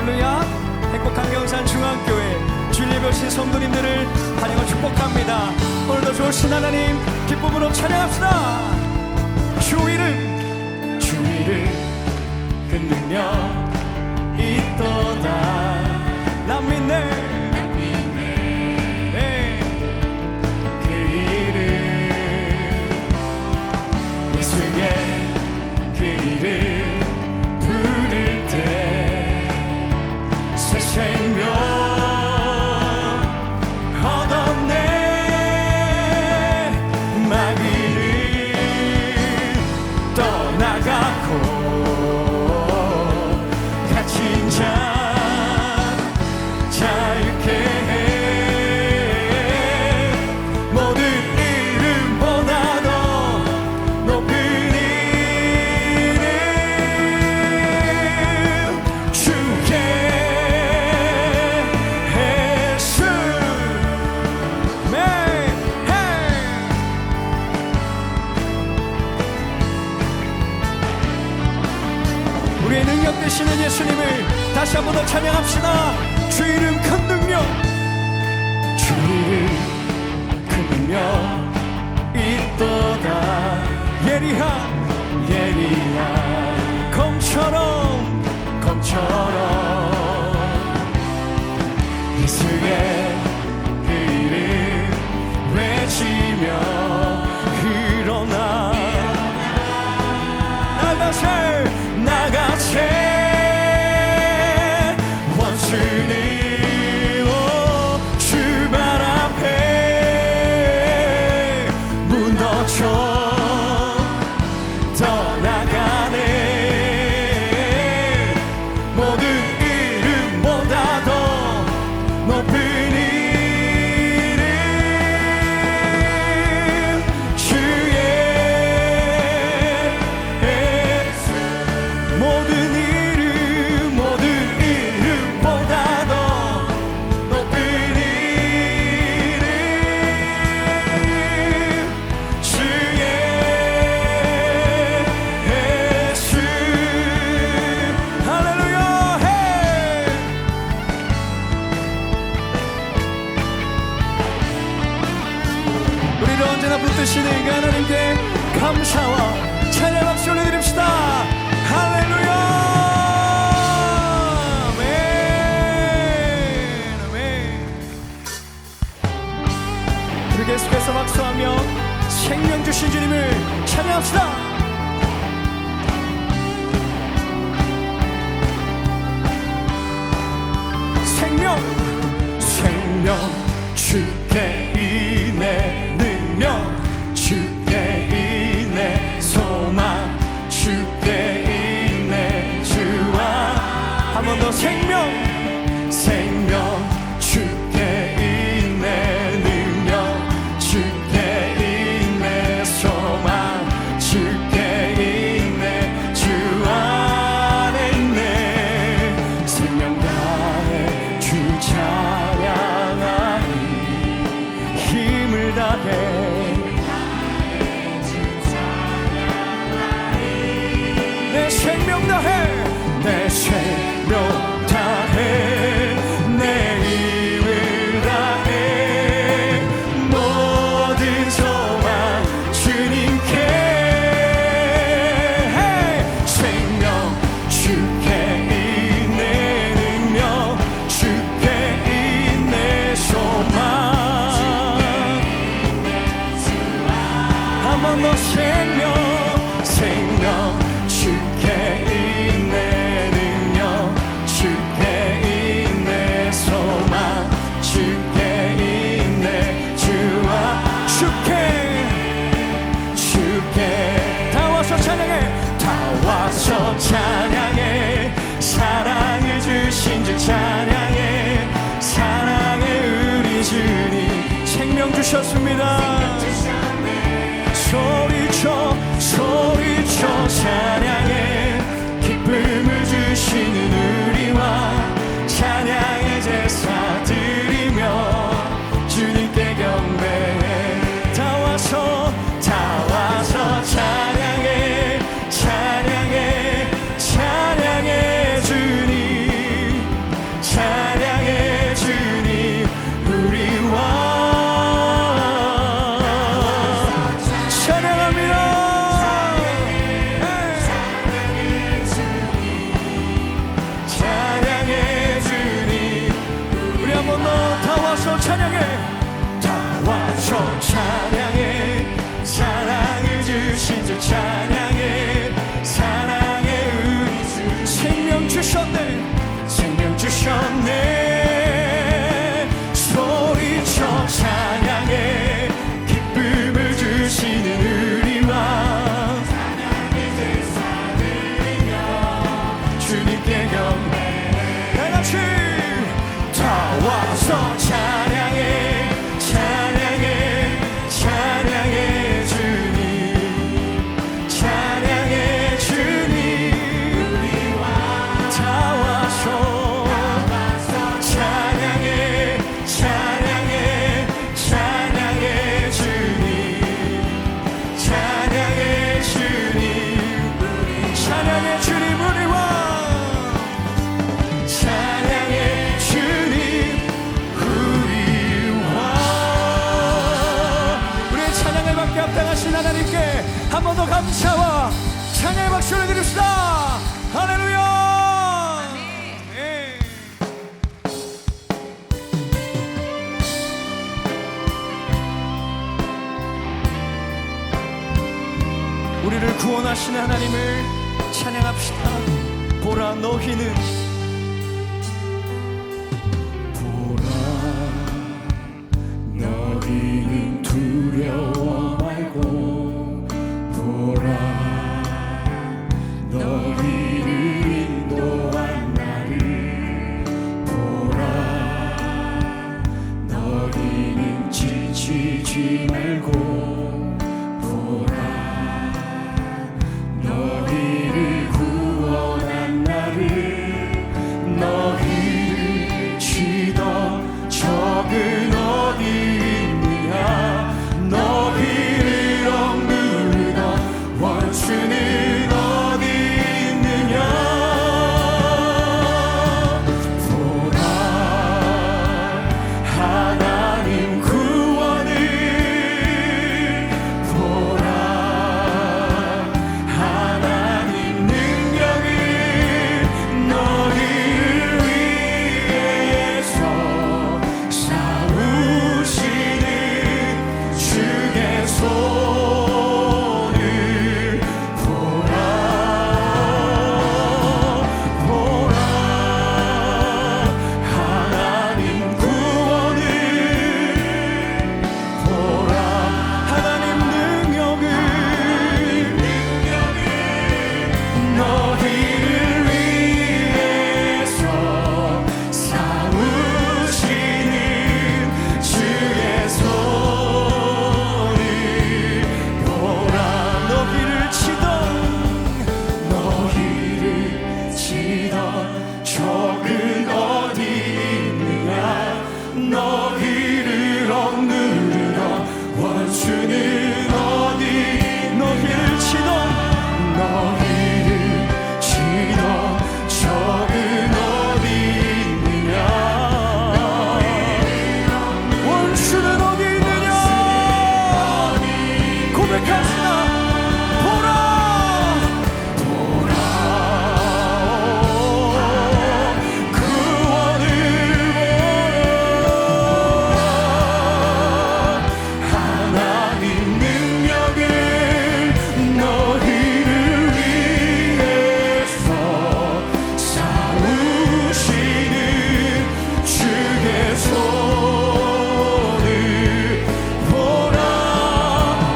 할렐루야. 행복한 경산 중앙교회 주일 예배 오신 성도님들을 환영을 축복합니다. 오늘도 좋으신 하나님 기쁨으로 찬양합시다. 주 이름 끊으며 있도다. 난 믿네. 그 이름 예수의 그 이름 부를 때 새 생명 얻었네. 마귀를 떠나가고 갇힌 자 자유케 해. 모든 이름보다 더 높은 이름 주의 예수. 우리의 능력 되시는 예수님을 다시 한 번 더 찬양합시다. 주 이름 큰 능력, 주 이름 큰 능력 있도다. 예리한 검처럼 예수의 그 이름 외치며 일어나 나같이 원수는 주 발 앞에 무너져 떠나가네. 모든 이름보다 더 높은 이름 주의 모든 이름보다 더 높은 이름 주의 예수. 할렐루야. 우리를 언제나 붙드시는 그 하나님께 감사와 찬양 박수 올려드립시다. 할렐루야. 아멘. 아멘. 우리 계속해서 박수하며 생명 주신 주님을 찬양합시다. 생명 주께 있네. 능력 주께 있네. 소망 주께 있네. 주와 한 번 더 생명 주께 있네. 능력 주께 있네. 소망 주께 있네. 주 안에 있네. 생명 다해 주 찬양하니 힘을 다해 내 생명 다해 내 힘을 다해 모든 소망 주님께. 생명 주께 있네. 능력 주께 있네. 소망 한 번 더 생명 주께 있네. 능력 주께 있네. 소망 주께 있네. 주와 주께 다 와서 찬양해. 사랑을 주신 주 찬양해. 사랑해. 우리 주님 생명 주셨습니다. 소리쳐 찬양해. 기쁨을 주시는 우리와 찬양의 제사 드리며 주님께 경배해. 다 와서 찬양해 주님. 찬양해 다 와서 찬양해 사랑을 주신 주 찬양해 사랑의 은혜 생명 주셨네 생명 주셨네 소리쳐 찬양해 기쁨을 주시는 우리와 찬양의 제사 드리며 주님께 경배 다같이 다 와서 찬양해 찬양해 찬양해 주님 찬양해 주님 우리와 다 와서 찬양해 찬양해 찬양해 주님 찬양해 주님 찬양해 주님 우리와 찬양해 주님 우리와 우리의 찬양을 받게 합당하신 하나님께 한 번 더 감사와 찬양의 박수를 드립시다. 할렐루야. 네. 우리를 구원하신 하나님을 찬양합시다. 보라 너희는 너희는 두려워 말고 보라 너희를 인도한 나를 보라 너희는 지치지 말고 보라 너희를 구원한 나를 너희를 치던 적은 어디 있느냐 너희를 억누르던 원수는 어디 있느냐 보라 하나님 구원을 보라 하나님 능력을 너희를 위해서 싸우시는 주의 손을 보라 보라 하나님 구원을 보라 하나님 능력을 너희를 위해서 싸우시는 주의 손을 보라 너희를 치던 적은 어디 있느냐 너희를 억누르던 원수는 어디 너희를 치던 적은 어디 있느냐 원수는 어디 있느냐 고백합시다 보라 구원을 보라 하나님 능력을 너희를 위해서 싸우시는 주의 손을 보라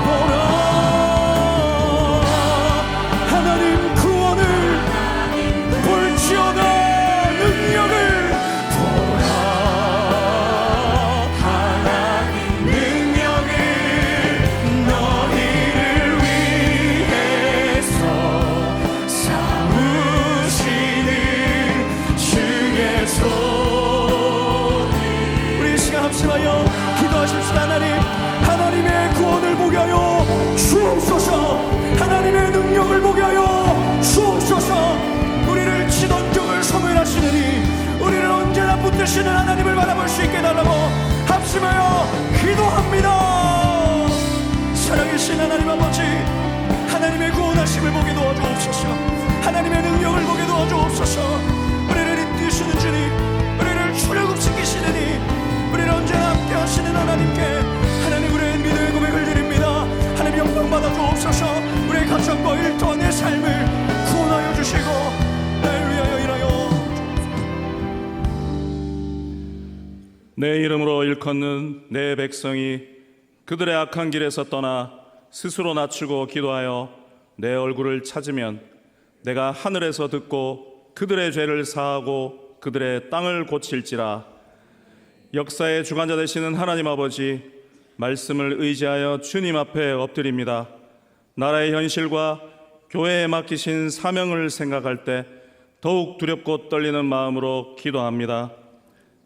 보라 하나님 구원을 볼지어다 능력을 보라 하나님 능력을 너희를 위해서 싸우시는 주의 손을 우리 이 시간 합심하여 기도하십시다. 하나님의 구원을 보게 하여 주옵소서 하나님의 능력을 보게 하여 주옵소서 우리를 치던 적을 소멸하시느니 우리를 언제나 붙드시는 하나님을 바라볼 수 있게 달라고 합심하여 기도합니다. 살아계신 하나님 아버지 하나님의 구원하심을 보게 도와주옵소서 하나님의 능력을 보게 도와주옵소서 우리를 이끄시는 주님 우리를 출애굽시키시느니 우리를 언제나 함께 내 이름으로 일컫는 내 백성이 그들의 악한 길에서 떠나 스스로 낮추고 기도하여 내 얼굴을 찾으면 내가 하늘에서 듣고 그들의 죄를 사하고 그들의 땅을 고칠지라. 역사의 주관자 되시는 하나님 아버지, 말씀을 의지하여 주님 앞에 엎드립니다. 나라의 현실과 교회에 맡기신 사명을 생각할 때 더욱 두렵고 떨리는 마음으로 기도합니다.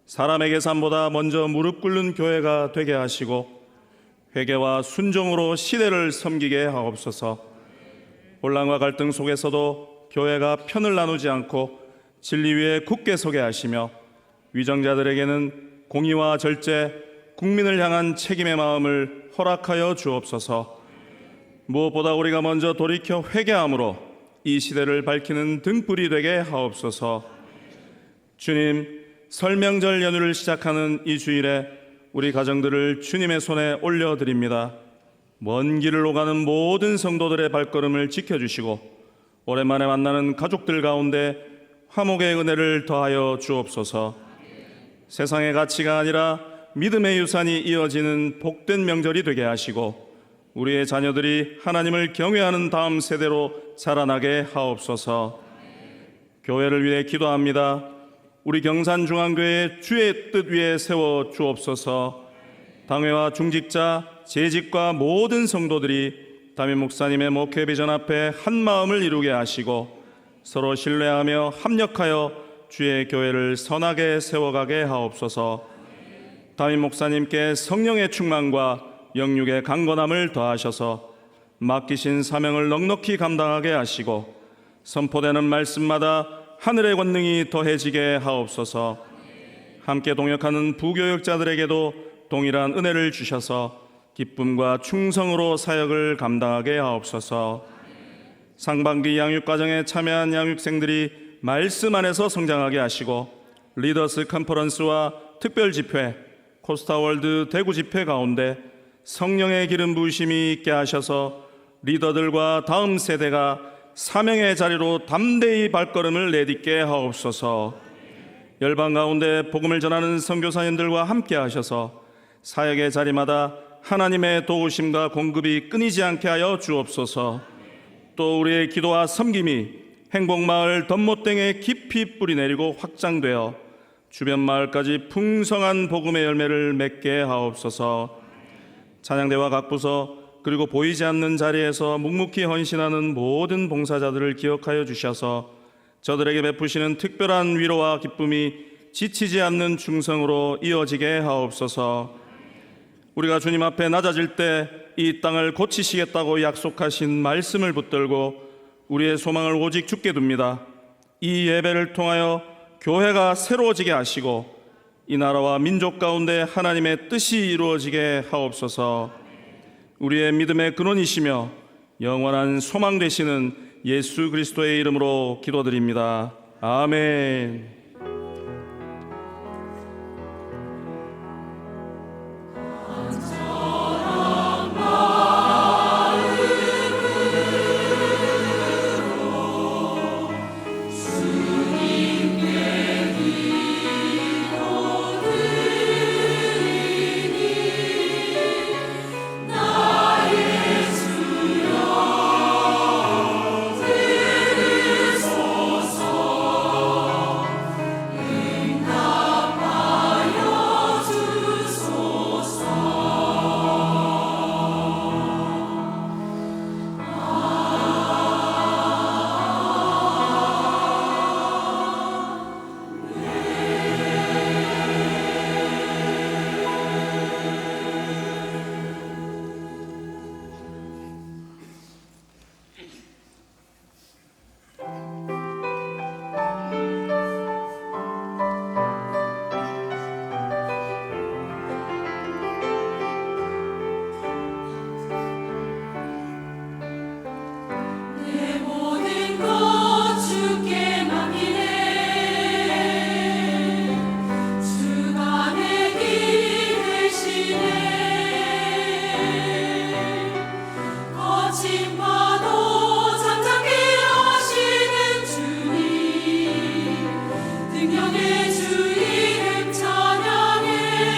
사람의 계산보다 먼저 무릎 꿇는 교회가 되게 하시고 회개와 순종으로 시대를 섬기게 하옵소서. 혼란과 갈등 속에서도 교회가 편을 나누지 않고 진리 위에 굳게 서게 하시며 위정자들에게는 공의와 절제, 국민을 향한 책임의 마음을 허락하여 주옵소서. 무엇보다 우리가 먼저 돌이켜 회개함으로 이 시대를 밝히는 등불이 되게 하옵소서. 주님, 설명절 연휴를 시작하는 이 주일에 우리 가정들을 주님의 손에 올려드립니다. 먼 길을 오가는 모든 성도들의 발걸음을 지켜주시고 오랜만에 만나는 가족들 가운데 화목의 은혜를 더하여 주옵소서. 세상의 가치가 아니라 믿음의 유산이 이어지는 복된 명절이 되게 하시고 우리의 자녀들이 하나님을 경외하는 다음 세대로 자라나게 하옵소서. 교회를 위해 기도합니다. 우리 경산중앙교회 주의 뜻 위에 세워 주옵소서. 당회와 중직자, 재직과 모든 성도들이 담임 목사님의 목회 비전 앞에 한 마음을 이루게 하시고 서로 신뢰하며 합력하여 주의 교회를 선하게 세워가게 하옵소서. 담임 목사님께 성령의 충만과 영육의 강건함을 더하셔서 맡기신 사명을 넉넉히 감당하게 하시고 선포되는 말씀마다 하늘의 권능이 더해지게 하옵소서. 함께 동역하는 부교역자들에게도 동일한 은혜를 주셔서 기쁨과 충성으로 사역을 감당하게 하옵소서. 상반기 양육과정에 참여한 양육생들이 말씀 안에서 성장하게 하시고 리더스 컨퍼런스와 특별집회, 코스타월드 대구 집회 가운데 성령의 기름 부으심이 있게 하셔서 리더들과 다음 세대가 사명의 자리로 담대히 발걸음을 내딛게 하옵소서. 열방 가운데 복음을 전하는 선교사님들과 함께 하셔서 사역의 자리마다 하나님의 도우심과 공급이 끊이지 않게 하여 주옵소서. 또 우리의 기도와 섬김이 행복마을 덤모땡에 깊이 뿌리내리고 확장되어 주변 마을까지 풍성한 복음의 열매를 맺게 하옵소서. 찬양대와 각 부서 그리고 보이지 않는 자리에서 묵묵히 헌신하는 모든 봉사자들을 기억하여 주셔서 저들에게 베푸시는 특별한 위로와 기쁨이 지치지 않는 충성으로 이어지게 하옵소서. 우리가 주님 앞에 낮아질 때 이 땅을 고치시겠다고 약속하신 말씀을 붙들고 우리의 소망을 오직 주께 둡니다. 이 예배를 통하여 교회가 새로워지게 하시고 이 나라와 민족 가운데 하나님의 뜻이 이루어지게 하옵소서. 우리의 믿음의 근원이시며 영원한 소망 되시는 예수 그리스도의 이름으로 기도드립니다. 아멘. 능력의 주 이름 찬양해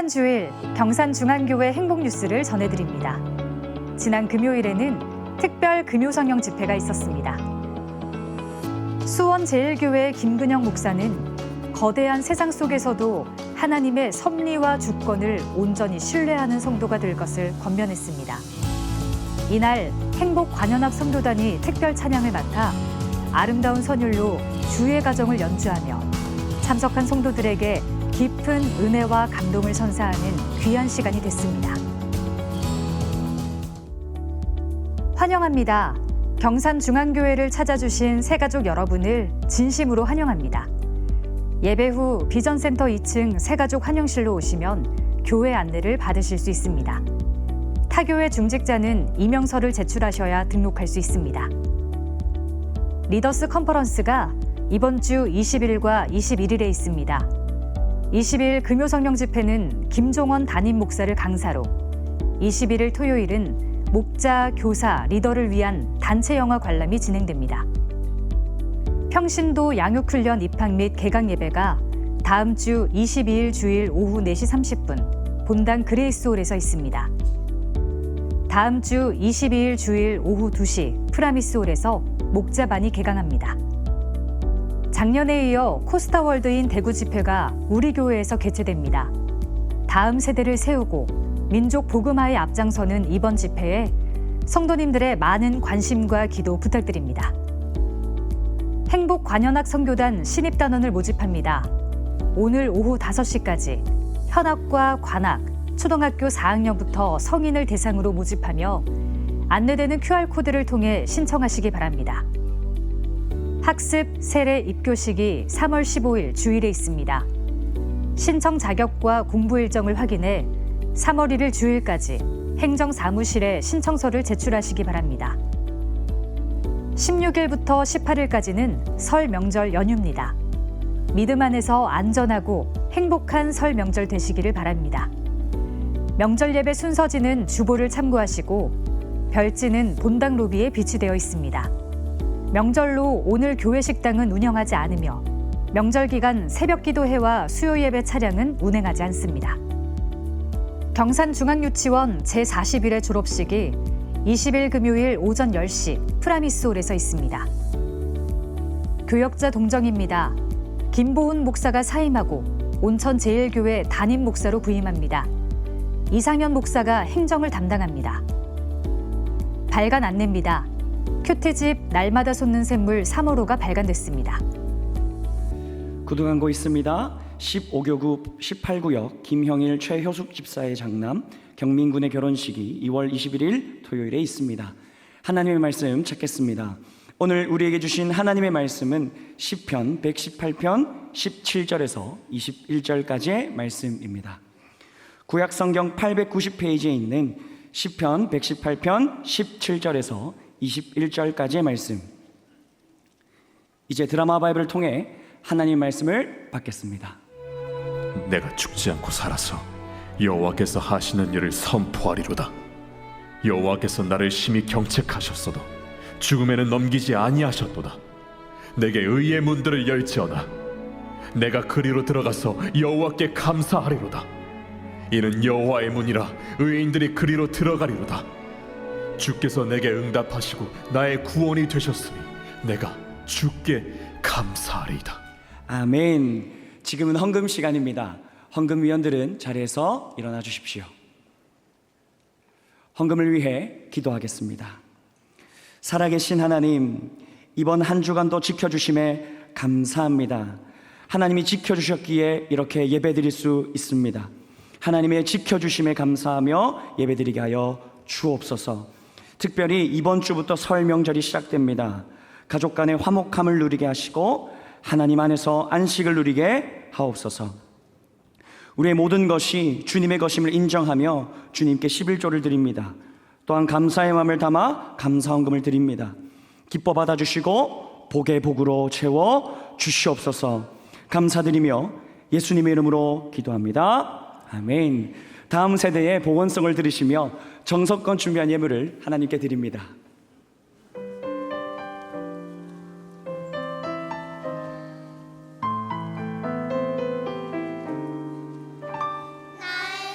이번 주일 경산중앙교회 행복뉴스를 전해드립니다. 지난 금요일에는 특별 금요성령 집회가 있었습니다. 수원제일교회 김근영 목사는 거대한 세상 속에서도 하나님의 섭리와 주권을 온전히 신뢰하는 성도가 될 것을 권면했습니다. 이날 행복관현악 성도단이 특별 찬양을 맡아 아름다운 선율로 주의 가정을 연주하며 참석한 성도들에게 깊은 은혜와 감동을 선사하는 귀한 시간이 됐습니다. 환영합니다. 경산중앙교회를 찾아주신 새가족 여러분을 진심으로 환영합니다. 예배 후 비전센터 2층 새가족 환영실로 오시면 교회 안내를 받으실 수 있습니다. 타교회 중직자는 이명서를 제출하셔야 등록할 수 있습니다. 리더스 컨퍼런스가 이번 주 20일과 21일에 있습니다. 20일 금요성령 집회는 김종원 담임 목사를 강사로, 21일 토요일은 목자, 교사, 리더를 위한 단체 영화 관람이 진행됩니다. 평신도 양육훈련 입학 및 개강 예배가 다음 주 22일 주일 오후 4시 30분 본당 그레이스홀에서 있습니다. 다음 주 22일 주일 오후 2시 프라미스홀에서 목자반이 개강합니다. 작년에 이어 코스타월드인 대구 집회가 우리 교회에서 개최됩니다. 다음 세대를 세우고 민족 복음화에 앞장서는 이번 집회에 성도님들의 많은 관심과 기도 부탁드립니다. 행복관현악 선교단 신입단원을 모집합니다. 오늘 오후 5시까지 현악과 관악, 초등학교 4학년부터 성인을 대상으로 모집하며 안내되는 QR코드를 통해 신청하시기 바랍니다. 학습, 세례, 입교식이 3월 15일 주일에 있습니다. 신청 자격과 공부 일정을 확인해 3월 1일 주일까지 행정사무실에 신청서를 제출하시기 바랍니다. 16일부터 18일까지는 설 명절 연휴입니다. 믿음 안에서 안전하고 행복한 설 명절 되시기를 바랍니다. 명절 예배 순서지는 주보를 참고하시고 별지는 본당 로비에 비치되어 있습니다. 명절로 오늘 교회 식당은 운영하지 않으며 명절 기간 새벽 기도회와 수요 예배 차량은 운행하지 않습니다. 경산중앙유치원 제41회 졸업식이 20일 금요일 오전 10시 프라미스홀에서 있습니다. 교역자 동정입니다. 김보훈 목사가 사임하고 온천제일교회 담임 목사로 부임합니다. 이상현 목사가 행정을 담당합니다. 발간 안내입니다. 큐티집 날마다 솟는 샘물 3호로가 발간됐습니다. 구등한고 있습니다. 15교구 18구역 김형일 최효숙 집사의 장남 경민군의 결혼식이 2월 21일 토요일에 있습니다. 하나님의 말씀 찾겠습니다. 오늘 우리에게 주신 하나님의 말씀은 시편 118편 17절에서 21절까지의 말씀입니다. 구약성경 890페이지에 있는 시편 118편 17절에서 21절까지의 말씀, 이제 드라마 바이블을 통해 하나님 말씀을 받겠습니다. 내가 죽지 않고 살아서 여호와께서 하시는 일을 선포하리로다. 여호와께서 나를 심히 경책하셨어도 죽음에는 넘기지 아니하셨도다. 내게 의의 문들을 열지어다. 내가 그리로 들어가서 여호와께 감사하리로다. 이는 여호와의 문이라 의인들이 그리로 들어가리로다. 주께서 내게 응답하시고 나의 구원이 되셨으니 내가 주께 감사하리이다. 아멘. 지금은 헌금 시간입니다. 헌금위원들은 자리에서 일어나 주십시오. 헌금을 위해 기도하겠습니다. 살아계신 하나님, 이번 한 주간도 지켜주심에 감사합니다. 하나님이 지켜주셨기에 이렇게 예배드릴 수 있습니다. 하나님의 지켜주심에 감사하며 예배드리게 하여 주옵소서. 특별히 이번 주부터 설 명절이 시작됩니다. 가족 간의 화목함을 누리게 하시고 하나님 안에서 안식을 누리게 하옵소서. 우리의 모든 것이 주님의 것임을 인정하며 주님께 11조를 드립니다. 또한 감사의 마음을 담아 감사헌금을 드립니다. 기뻐 받아주시고 복의 복으로 채워 주시옵소서. 감사드리며 예수님의 이름으로 기도합니다. 아멘. 다음 세대의 복원성을 들으시며 정성껏 준비한 예물을 하나님께 드립니다. 날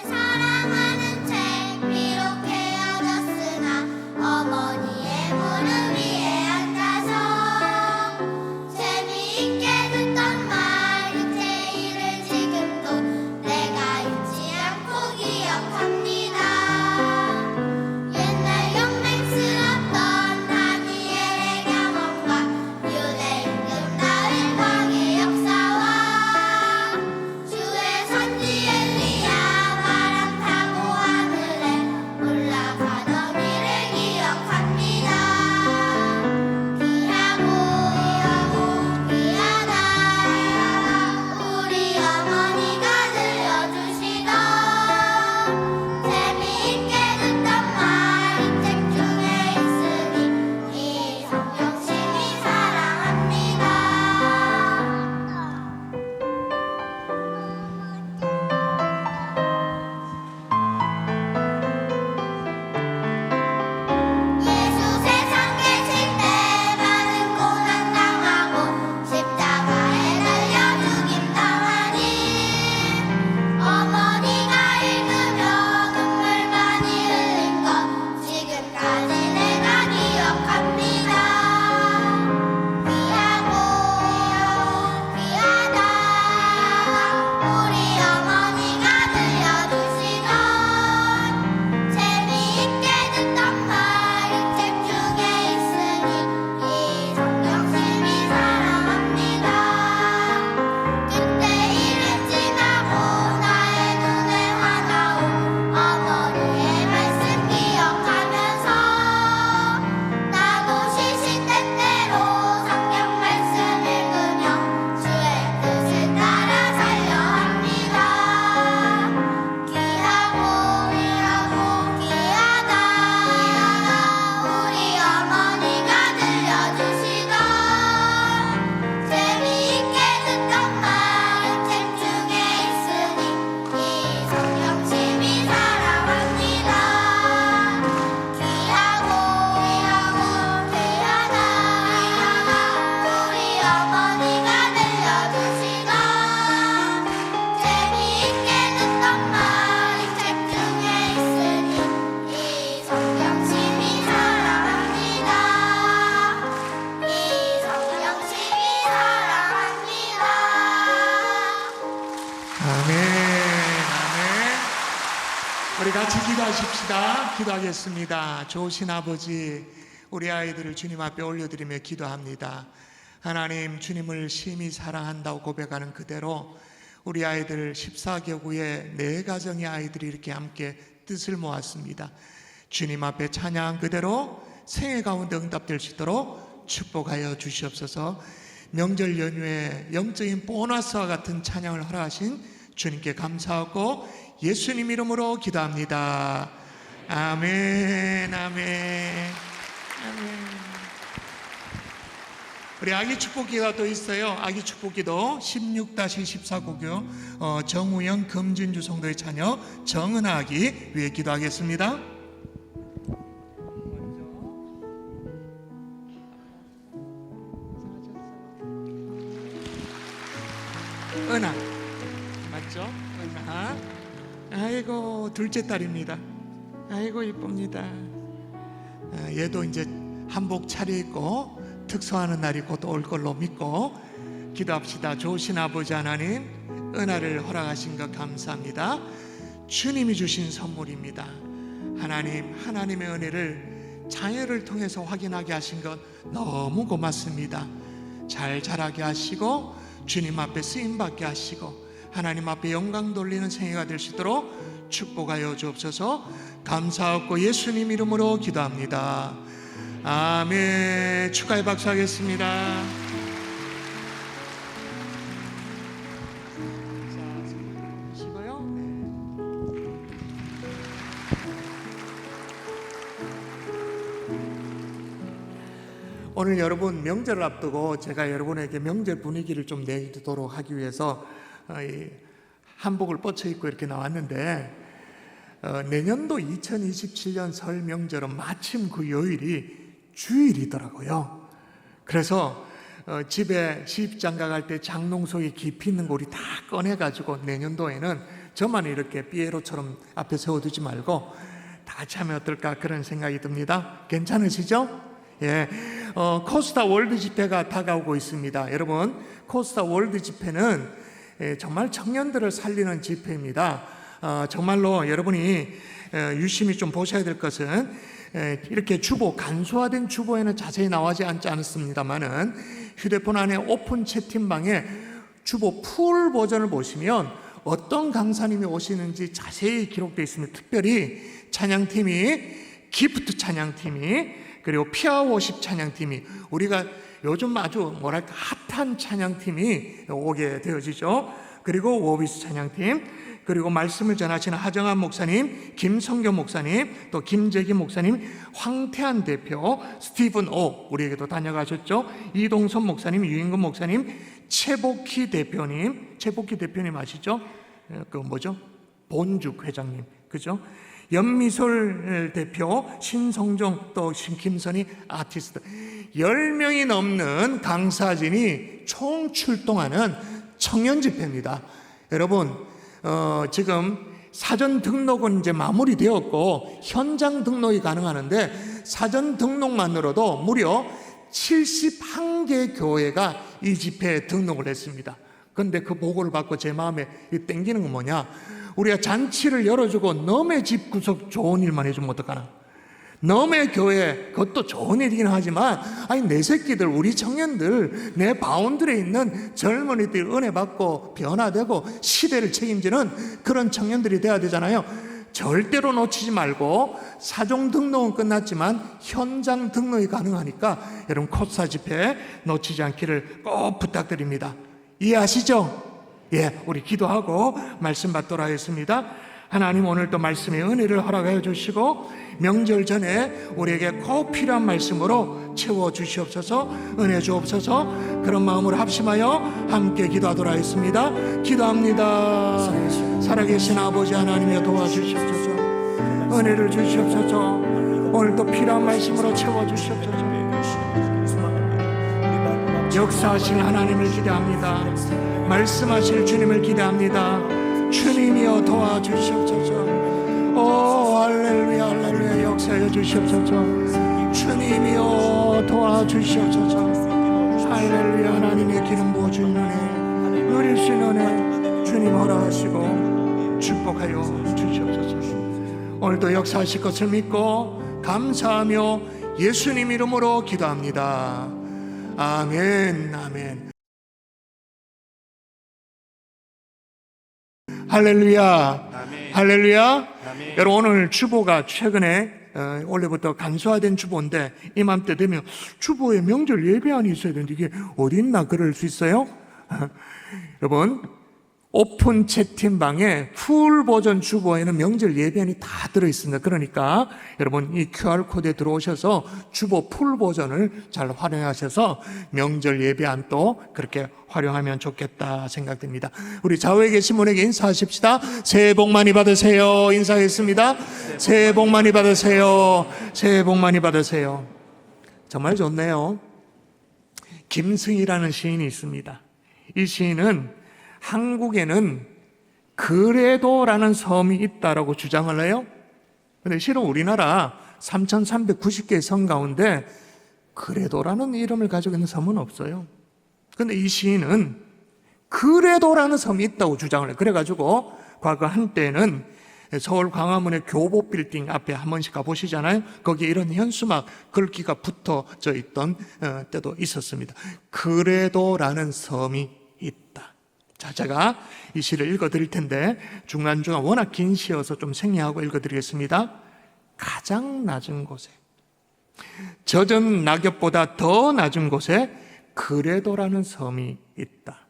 같이 기도하십시다. 기도하겠습니다. 좋으신 아버지, 우리 아이들을 주님 앞에 올려드리며 기도합니다. 하나님, 주님을 심히 사랑한다고 고백하는 그대로 우리 아이들 14개구의 네 가정의 아이들이 이렇게 함께 뜻을 모았습니다. 주님 앞에 찬양한 그대로 생애 가운데 응답될 수 있도록 축복하여 주시옵소서. 명절 연휴에 영적인 보너스와 같은 찬양을 허락하신 주님께 감사하고 예수님 이름으로 기도합니다. 아멘, 아멘, 아멘. 우리 아기 축복기가 또 있어요. 아기 축복기도 16-14구교 정우영 금진주 성도의 자녀 정은아 아기 위해 기도하겠습니다. 은아 맞죠? 은아. 아이고 둘째 딸입니다. 아이고 이쁩니다. 얘도 이제 한복 차려입고 특수하는 날이 곧 올 걸로 믿고 기도합시다. 좋으신 아버지 하나님, 은혜를 허락하신 것 감사합니다. 주님이 주신 선물입니다. 하나님, 하나님의 은혜를 자녀를 통해서 확인하게 하신 것 너무 고맙습니다. 잘 자라게 하시고 주님 앞에 쓰임받게 하시고 하나님 앞에 영광 돌리는 생애가 될 수 있도록 축복하여 주옵소서. 감사하고 예수님 이름으로 기도합니다. 아멘. 축하의 박수 하겠습니다. 자, 보시고요. 오늘 여러분 명절을 앞두고 제가 여러분에게 명절 분위기를 좀 내도록 하기 위해서 이 한복을 뻗쳐 입고 이렇게 나왔는데 내년도 2027년 설 명절은 마침 그 요일이 주일이더라고요. 그래서 집에 시집장가 갈 때 장롱 속에 깊이 있는 거 우리 다 꺼내가지고 내년도에는 저만 이렇게 삐에로처럼 앞에 세워두지 말고 다 같이 하면 어떨까 그런 생각이 듭니다. 괜찮으시죠? 예, 코스타 월드 집회가 다가오고 있습니다. 여러분, 코스타 월드 집회는 정말 청년들을 살리는 집회입니다. 정말로 여러분이 유심히 좀 보셔야 될 것은 이렇게 주보, 간소화된 주보에는 자세히 나오지 않지 않습니다만은 휴대폰 안에 오픈 채팅방에 주보 풀 버전을 보시면 어떤 강사님이 오시는지 자세히 기록되어 있습니다. 특별히 찬양팀이, 기프트 찬양팀이, 그리고 피아워십 찬양팀이, 우리가 요즘 아주 뭐랄까 핫한 찬양팀이 오게 되어지죠. 그리고 워비스 찬양팀, 그리고 말씀을 전하시는 하정한 목사님, 김성교 목사님, 또 김재기 목사님, 황태한 대표, 스티븐 오 우리에게도 다녀가셨죠. 이동선 목사님, 유인근 목사님, 최복희 대표님, 최복희 대표님 아시죠? 그 뭐죠? 본죽 회장님, 그죠? 연미솔 대표, 신성종, 또 김선희 아티스트 10명이 넘는 강사진이 총 출동하는 청년 집회입니다. 여러분, 지금 사전 등록은 이제 마무리되었고 현장 등록이 가능하는데 사전 등록만으로도 무려 71개 교회가 이 집회에 등록을 했습니다. 그런데 그 보고를 받고 제 마음에 땡기는 건 뭐냐, 우리가 잔치를 열어주고 너의 집 구석 좋은 일만 해주면 어떡하나. 너의 교회, 그것도 좋은 일이긴 하지만 아니 내 새끼들, 우리 청년들, 내 바운드리에 있는 젊은이들 은혜 받고 변화되고 시대를 책임지는 그런 청년들이 돼야 되잖아요. 절대로 놓치지 말고 사종 등록은 끝났지만 현장 등록이 가능하니까 여러분 코스타 집회 놓치지 않기를 꼭 부탁드립니다. 이해하시죠? 예, 우리 기도하고 말씀 받도록 하겠습니다. 하나님, 오늘도 말씀의 은혜를 허락하여 주시고 명절 전에 우리에게 꼭 필요한 말씀으로 채워주시옵소서. 은혜 주옵소서. 그런 마음으로 합심하여 함께 기도하도록 하겠습니다. 기도합니다. 살아계신 아버지 하나님여 도와주시옵소서. 은혜를 주시옵소서. 오늘도 필요한 말씀으로 채워주시옵소서. 역사하실 하나님을 기대합니다. 말씀하실 주님을 기대합니다. 주님이여 도와주시옵소서. 오 할렐루야, 할렐루야. 역사해 주시옵소서. 주님이여 도와주시옵소서. 할렐루야. 하나님의 기름 부어주는 은혜, 누릴 수 있는 은혜 주님 허락하시고 축복하여 주시옵소서. 오늘도 역사하실 것을 믿고 감사하며 예수님 이름으로 기도합니다. 아멘, 아멘. 할렐루야, 할렐루야. 여러분, 오늘 주보가 최근에 원래부터 간소화된 주보인데 이맘때 되면 주보에 명절 예배안이 있어야 되는데 이게 어디 있나 그럴 수 있어요? 여러분, 오픈 채팅방에 풀 버전 주보에는 명절 예배안이 다 들어있습니다. 그러니까 여러분 이 QR코드에 들어오셔서 주보 풀 버전을 잘 활용하셔서 명절 예배안도 그렇게 활용하면 좋겠다 생각됩니다. 우리 좌우에 계신 분에게 인사하십시다. 새해 복 많이 받으세요. 인사하겠습니다. 새해 복 많이 받으세요. 새해 복 많이 받으세요. 정말 좋네요. 김승희라는 시인이 있습니다. 이 시인은 한국에는 그래도라는 섬이 있다라고 주장을 해요. 그런데 실은 우리나라 3,390개의 섬 가운데 그래도라는 이름을 가지고 있는 섬은 없어요. 그런데 이 시인은 그래도라는 섬이 있다고 주장을 해요. 그래가지고 과거 한때는 서울 광화문의 교보 빌딩 앞에 한 번씩 가보시잖아요. 거기에 이런 현수막 글귀가 붙어져 있던 때도 있었습니다. 그래도라는 섬이 있다. 자, 제가 이 시를 읽어드릴 텐데 중간중간 워낙 긴 시여서 좀 생략하고 읽어드리겠습니다. 가장 낮은 곳에, 젖은 낙엽보다 더 낮은 곳에 그래도라는 섬이 있다.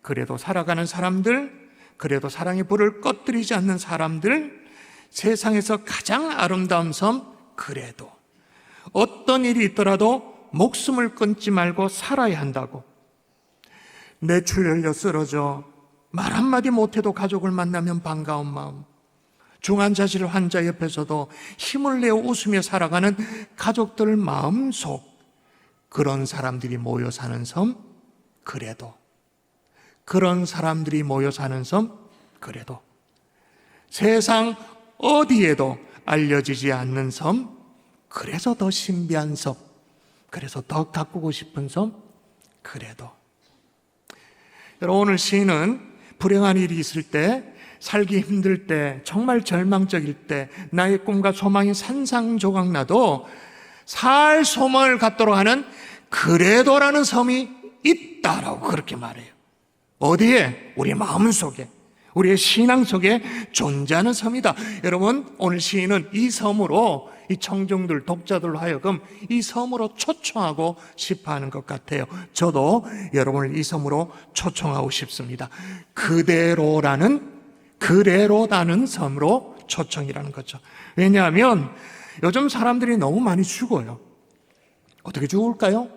그래도 살아가는 사람들, 그래도 사랑의 불을 꺼뜨리지 않는 사람들, 세상에서 가장 아름다운 섬, 그래도 어떤 일이 있더라도 목숨을 끊지 말고 살아야 한다고. 뇌출 흘려 쓰러져 말 한마디 못해도 가족을 만나면 반가운 마음, 중환자실 환자 옆에서도 힘을 내어 웃으며 살아가는 가족들 마음속, 그런 사람들이 모여 사는 섬, 그래도. 그런 사람들이 모여 사는 섬, 그래도. 세상 어디에도 알려지지 않는 섬, 그래서 더 신비한 섬, 그래서 더 가꾸고 싶은 섬, 그래도. 여러분, 오늘 시인은 불행한 일이 있을 때, 살기 힘들 때, 정말 절망적일 때, 나의 꿈과 소망이 산상조각 나도 살 소망을 갖도록 하는 그래도라는 섬이 있다라고 그렇게 말해요. 어디에? 우리 마음속에, 우리의 신앙 속에 존재하는 섬이다. 여러분, 오늘 시인은 이 섬으로 이 청중들, 독자들로 하여금 이 섬으로 초청하고 싶어 하는 것 같아요. 저도 여러분을 이 섬으로 초청하고 싶습니다. 그래로라는 섬으로 초청이라는 거죠. 왜냐하면 요즘 사람들이 너무 많이 죽어요. 어떻게 죽을까요?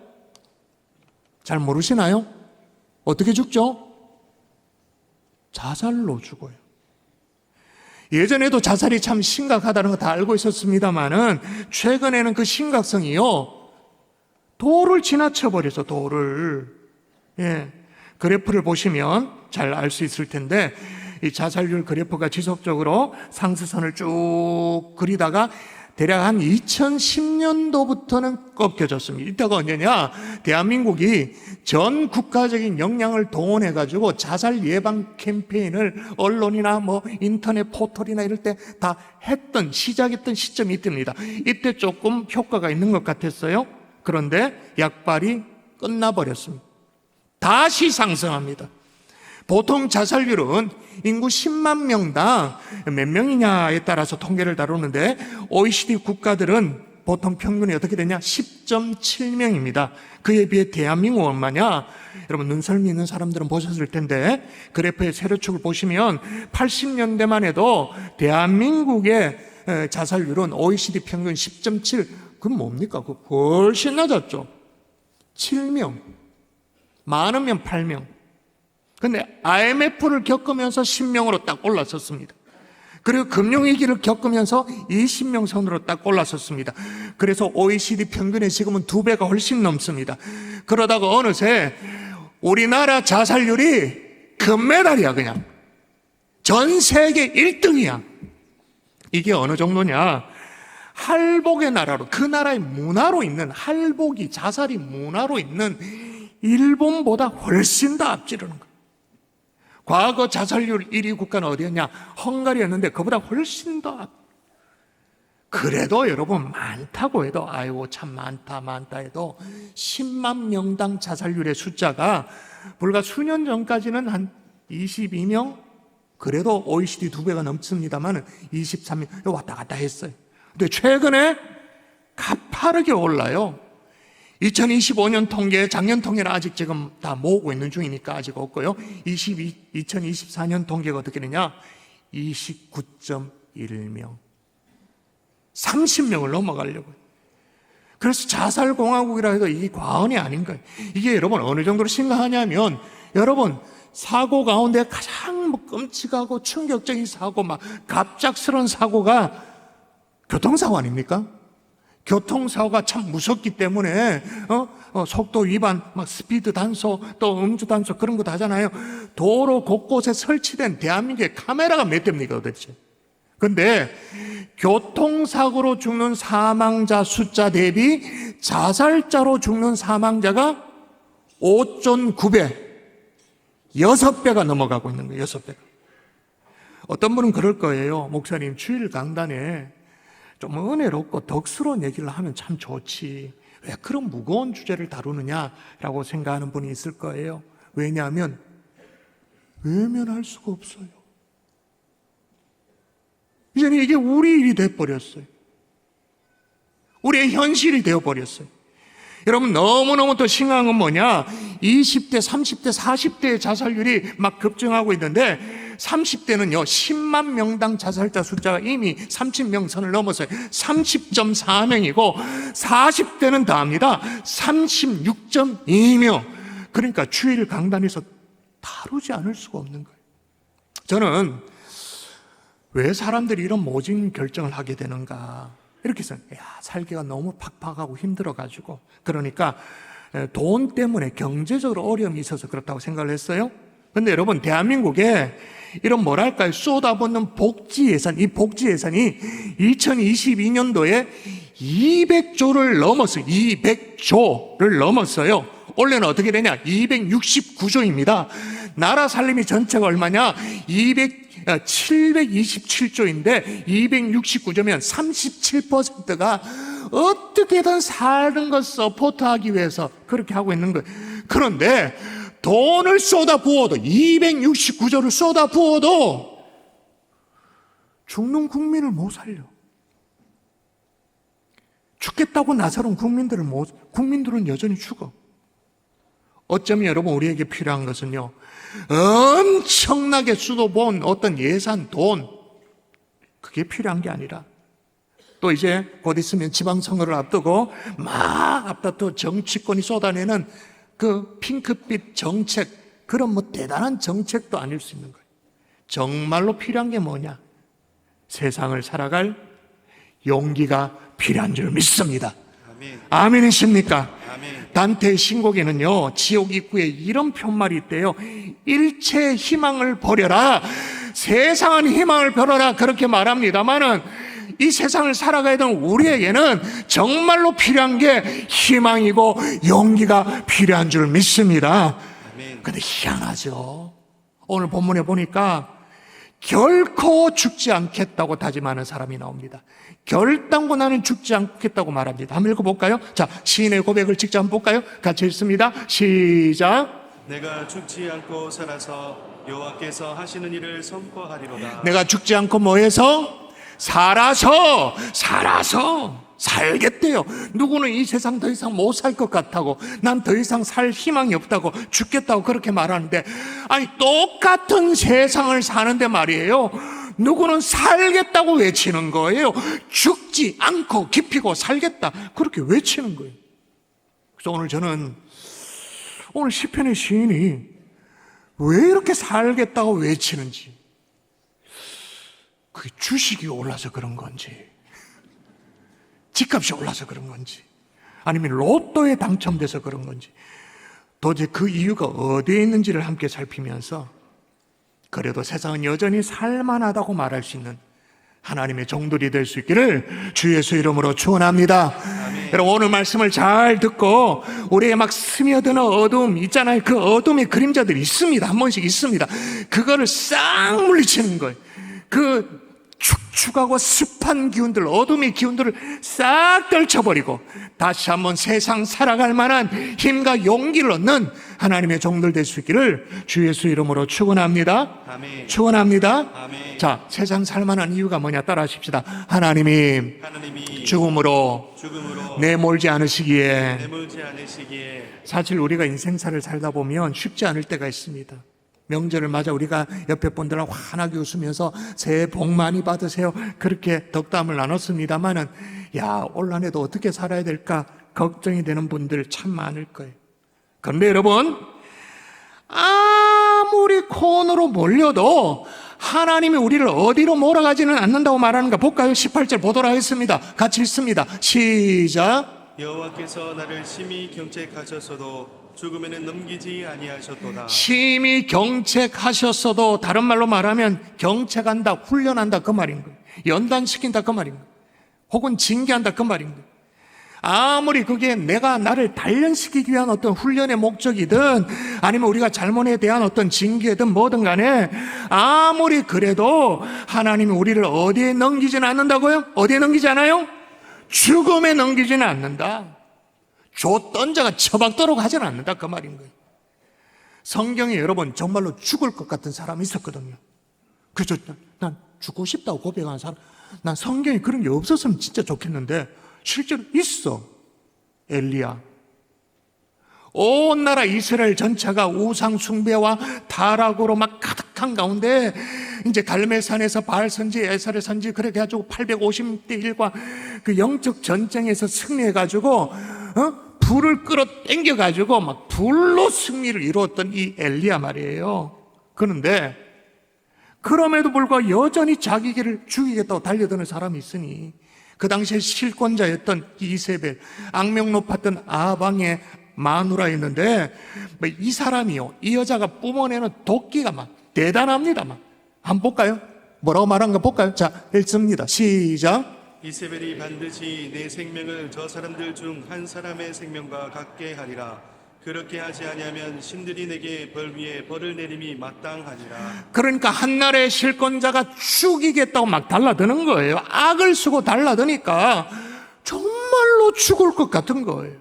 잘 모르시나요? 어떻게 죽죠? 자살로 죽어요. 예전에도 자살이 참 심각하다는 거 다 알고 있었습니다만은 최근에는 그 심각성이요, 도를 지나쳐버려서 도를. 그래프를 보시면 잘 알 수 있을 텐데 이 자살률 그래프가 지속적으로 상승선을 쭉 그리다가 대략 한 2010년도부터는 꺾여졌습니다. 이때가 언제냐? 대한민국이 전 국가적인 역량을 동원해가지고 자살 예방 캠페인을 언론이나 뭐 인터넷 포털이나 이럴 때 다 시작했던 시점이 이때입니다. 이때 조금 효과가 있는 것 같았어요. 그런데 약발이 끝나버렸습니다. 다시 상승합니다. 보통 자살률은 인구 10만 명당 몇 명이냐에 따라서 통계를 다루는데 OECD 국가들은 보통 평균이 어떻게 되냐? 10.7명입니다. 그에 비해 대한민국은 얼마냐? 여러분, 눈썰미 있는 사람들은 보셨을 텐데 그래프의 세로축을 보시면 80년대만 해도 대한민국의 자살률은 OECD 평균 10.7, 그건 뭡니까? 그 훨씬 낮았죠. 7명, 많으면 8명. 근데 IMF를 겪으면서 10명으로 딱 올라섰습니다. 그리고 금융위기를 겪으면서 20명 선으로 딱 올라섰습니다. 그래서 OECD 평균의 지금은 2배가 훨씬 넘습니다. 그러다가 어느새 우리나라 자살률이 금메달이야. 그냥 전 세계 1등이야. 이게 어느 정도냐? 할복의 나라로, 그 나라의 문화로 있는, 할복이, 자살이 문화로 있는 일본보다 훨씬 더 앞지르는 거예요. 과거 자살률 1위 국가는 어디였냐? 헝가리였는데 그보다 훨씬 더 앞. 그래도 여러분 많다고 해도 아이고 참 많다 해도 10만 명당 자살률의 숫자가 불과 수년 전까지는 한 22명, 그래도 OECD 2배가 넘습니다만 23명 왔다 갔다 했어요. 근데 최근에 가파르게 올라요. 2025년 통계, 작년 통계는 아직 지금 다 모으고 있는 중이니까 아직 없고요. 2024년 통계가 어떻게 되냐? 29.1명. 30명을 넘어가려고요. 그래서 자살공화국이라 해도 이게 과언이 아닌 거예요. 이게 여러분 어느 정도로 심각하냐면, 여러분 사고 가운데 가장 끔찍하고 충격적인 사고, 막 갑작스러운 사고가 교통사고 아닙니까? 교통사고가 참 무섭기 때문에 속도 위반, 막 스피드 단속, 또 음주 단속 그런 거 다 하잖아요. 도로 곳곳에 설치된 대한민국의 카메라가 몇 대입니까 도대체? 근데 교통사고로 죽는 사망자 숫자 대비 자살자로 죽는 사망자가 5.9배, 6배가 넘어가고 있는 거예요. 6배가. 어떤 분은 그럴 거예요. 목사님, 주일 강단에 좀 은혜롭고 덕스러운 얘기를 하면 참 좋지, 왜 그런 무거운 주제를 다루느냐라고 생각하는 분이 있을 거예요. 왜냐하면 외면할 수가 없어요. 이제는 이게 우리 일이 돼버렸어요. 우리의 현실이 되어버렸어요. 여러분, 너무너무 더 심각한 건 뭐냐? 20대, 30대, 40대의 자살률이 막 급증하고 있는데 30대는요 10만 명당 자살자 숫자가 이미 30명 선을 넘어서요. 30.4명이고 40대는 더 합니다. 36.2명. 그러니까 주일 강단에서 다루지 않을 수가 없는 거예요. 저는 왜 사람들이 이런 모진 결정을 하게 되는가 이렇게 해서 살기가 너무 팍팍하고 힘들어가지고, 그러니까 돈 때문에 경제적으로 어려움이 있어서 그렇다고 생각을 했어요. 근데 여러분, 대한민국에 이런 뭐랄까요, 쏟아붓는 복지 예산, 이 복지 예산이 2022년도에 200조를 넘었어요. 200조를 넘었어요. 원래는 어떻게 되냐? 269조입니다. 나라 살림이 전체가 얼마냐? 727조인데 269조면 37%가 어떻게든 사는 것 서포트하기 위해서 그렇게 하고 있는 거예요. 그런데 돈을 쏟아부어도, 269조를 쏟아부어도 죽는 국민을 못 살려. 죽겠다고 나서는 국민들은 여전히 죽어. 어쩌면 여러분, 우리에게 필요한 것은요, 엄청나게 쏟아부은 어떤 예산, 돈, 그게 필요한 게 아니라, 또 이제 곧 있으면 지방선거를 앞두고 막 앞다투 정치권이 쏟아내는 그 핑크빛 정책, 그런 뭐 대단한 정책도 아닐 수 있는 거예요. 정말로 필요한 게 뭐냐? 세상을 살아갈 용기가 필요한 줄 믿습니다. 아멘이십니까? 단테의 신곡에는요, 지옥 입구에 이런 편말이 있대요. 일체의 희망을 버려라, 세상은 희망을 버려라, 그렇게 말합니다만은 이 세상을 살아가야 되는 우리에게는 정말로 필요한 게 희망이고 용기가 필요한 줄 믿습니다. 근데 희한하죠. 오늘 본문에 보니까 결코 죽지 않겠다고 다짐하는 사람이 나옵니다. 결단코 나는 죽지 않겠다고 말합니다. 한번 읽어볼까요? 자, 시인의 고백을 직접 한번 볼까요? 같이 읽습니다. 시작. 내가 죽지 않고 살아서 여호와께서 하시는 일을 선포하리로다. 내가 죽지 않고 뭐해서? 살아서 살겠대요. 누구는 이 세상 더 이상 못 살 것 같다고, 난 더 이상 살 희망이 없다고, 죽겠다고 그렇게 말하는데, 아니 똑같은 세상을 사는데 말이에요, 누구는 살겠다고 외치는 거예요. 죽지 않고 기피고 살겠다, 그렇게 외치는 거예요. 그래서 오늘 저는 오늘 시편의 시인이 왜 이렇게 살겠다고 외치는지, 그게 주식이 올라서 그런 건지, 집값이 올라서 그런 건지, 아니면 로또에 당첨돼서 그런 건지, 도대체 그 이유가 어디에 있는지를 함께 살피면서 그래도 세상은 여전히 살만하다고 말할 수 있는 하나님의 종들이 될 수 있기를 주 예수 이름으로 축원합니다. 여러분, 오늘 말씀을 잘 듣고 우리의 막 스며드는 어둠 있잖아요. 그 어둠의 그림자들이 있습니다. 한 번씩 있습니다. 그거를 싹 물리치는 거예요. 그 축축하고 습한 기운들, 어둠의 기운들을 싹 떨쳐버리고 다시 한번 세상 살아갈 만한 힘과 용기를 얻는 하나님의 종들 될 수 있기를 주 예수 이름으로 축원합니다. 아멘. 축원합니다. 아멘. 자, 세상 살만한 이유가 뭐냐 따라 하십시다. 하나님이 죽음으로 내몰지 않으시기에. 내몰지 않으시기에. 사실 우리가 인생살을 살다 보면 쉽지 않을 때가 있습니다. 명절을 맞아 우리가 옆에 분들하고 환하게 웃으면서 새해 복 많이 받으세요, 그렇게 덕담을 나눴습니다마는 야, 올 한 해도 어떻게 살아야 될까 걱정이 되는 분들 참 많을 거예요. 그런데 여러분, 아무리 코너로 몰려도 하나님이 우리를 어디로 몰아가지는 않는다고 말하는가 볼까요? 18절 보도록 하겠습니다. 같이 읽습니다. 시작. 여호와께서 나를 심히 경책하셨어도 죽음에는 넘기지 아니하셨도다. 심히 경책하셨어도, 다른 말로 말하면 경책한다, 훈련한다 그 말인 거예요. 연단시킨다 그 말인 거예요. 혹은 징계한다 그 말인 거예요. 아무리 그게 내가 나를 단련시키기 위한 어떤 훈련의 목적이든 아니면 우리가 잘못에 대한 어떤 징계든 뭐든 간에 아무리 그래도 하나님이 우리를 어디에 넘기지는 않는다고요? 어디에 넘기지 않아요? 죽음에 넘기지는 않는다. 조 던져가 처박도록 하지는 않는다 그 말인 거예요. 성경에 여러분 정말로 죽을 것 같은 사람이 있었거든요. 그래서 난 죽고 싶다고 고백하는 사람, 난 성경에 그런 게 없었으면 진짜 좋겠는데 실제로 있어. 엘리야. 온 나라 이스라엘 전체가 우상 숭배와 타락으로 막 가득한 가운데 이제 갈멜산에서 바알 선지, 에사레 선지 그렇게 해가지고 850대 1과 그 영적 전쟁에서 승리해가지고 불을 끌어 당겨가지고 막 불로 승리를 이루었던 이 엘리야 말이에요. 그런데 그럼에도 불구하고 여전히 자기 길을 죽이겠다고 달려드는 사람이 있으니 그 당시에 실권자였던 이세벨, 악명 높았던 아방의 마누라였는데 이 사람이요, 이 여자가 뿜어내는 도끼가 막 대단합니다. 막 한번 볼까요? 뭐라고 말한가 볼까요? 자, 읽습니다. 시작. 이세벨이 반드시 내 생명을 저 사람들 중 한 사람의 생명과 같게 하리라. 그렇게 하지 아니하면 신들이 내게 벌 위에 벌을 내림이 마땅하니라. 그러니까 한나라의 실권자가 죽이겠다고 막 달라드는 거예요. 악을 쓰고 달라드니까 정말로 죽을 것 같은 거예요.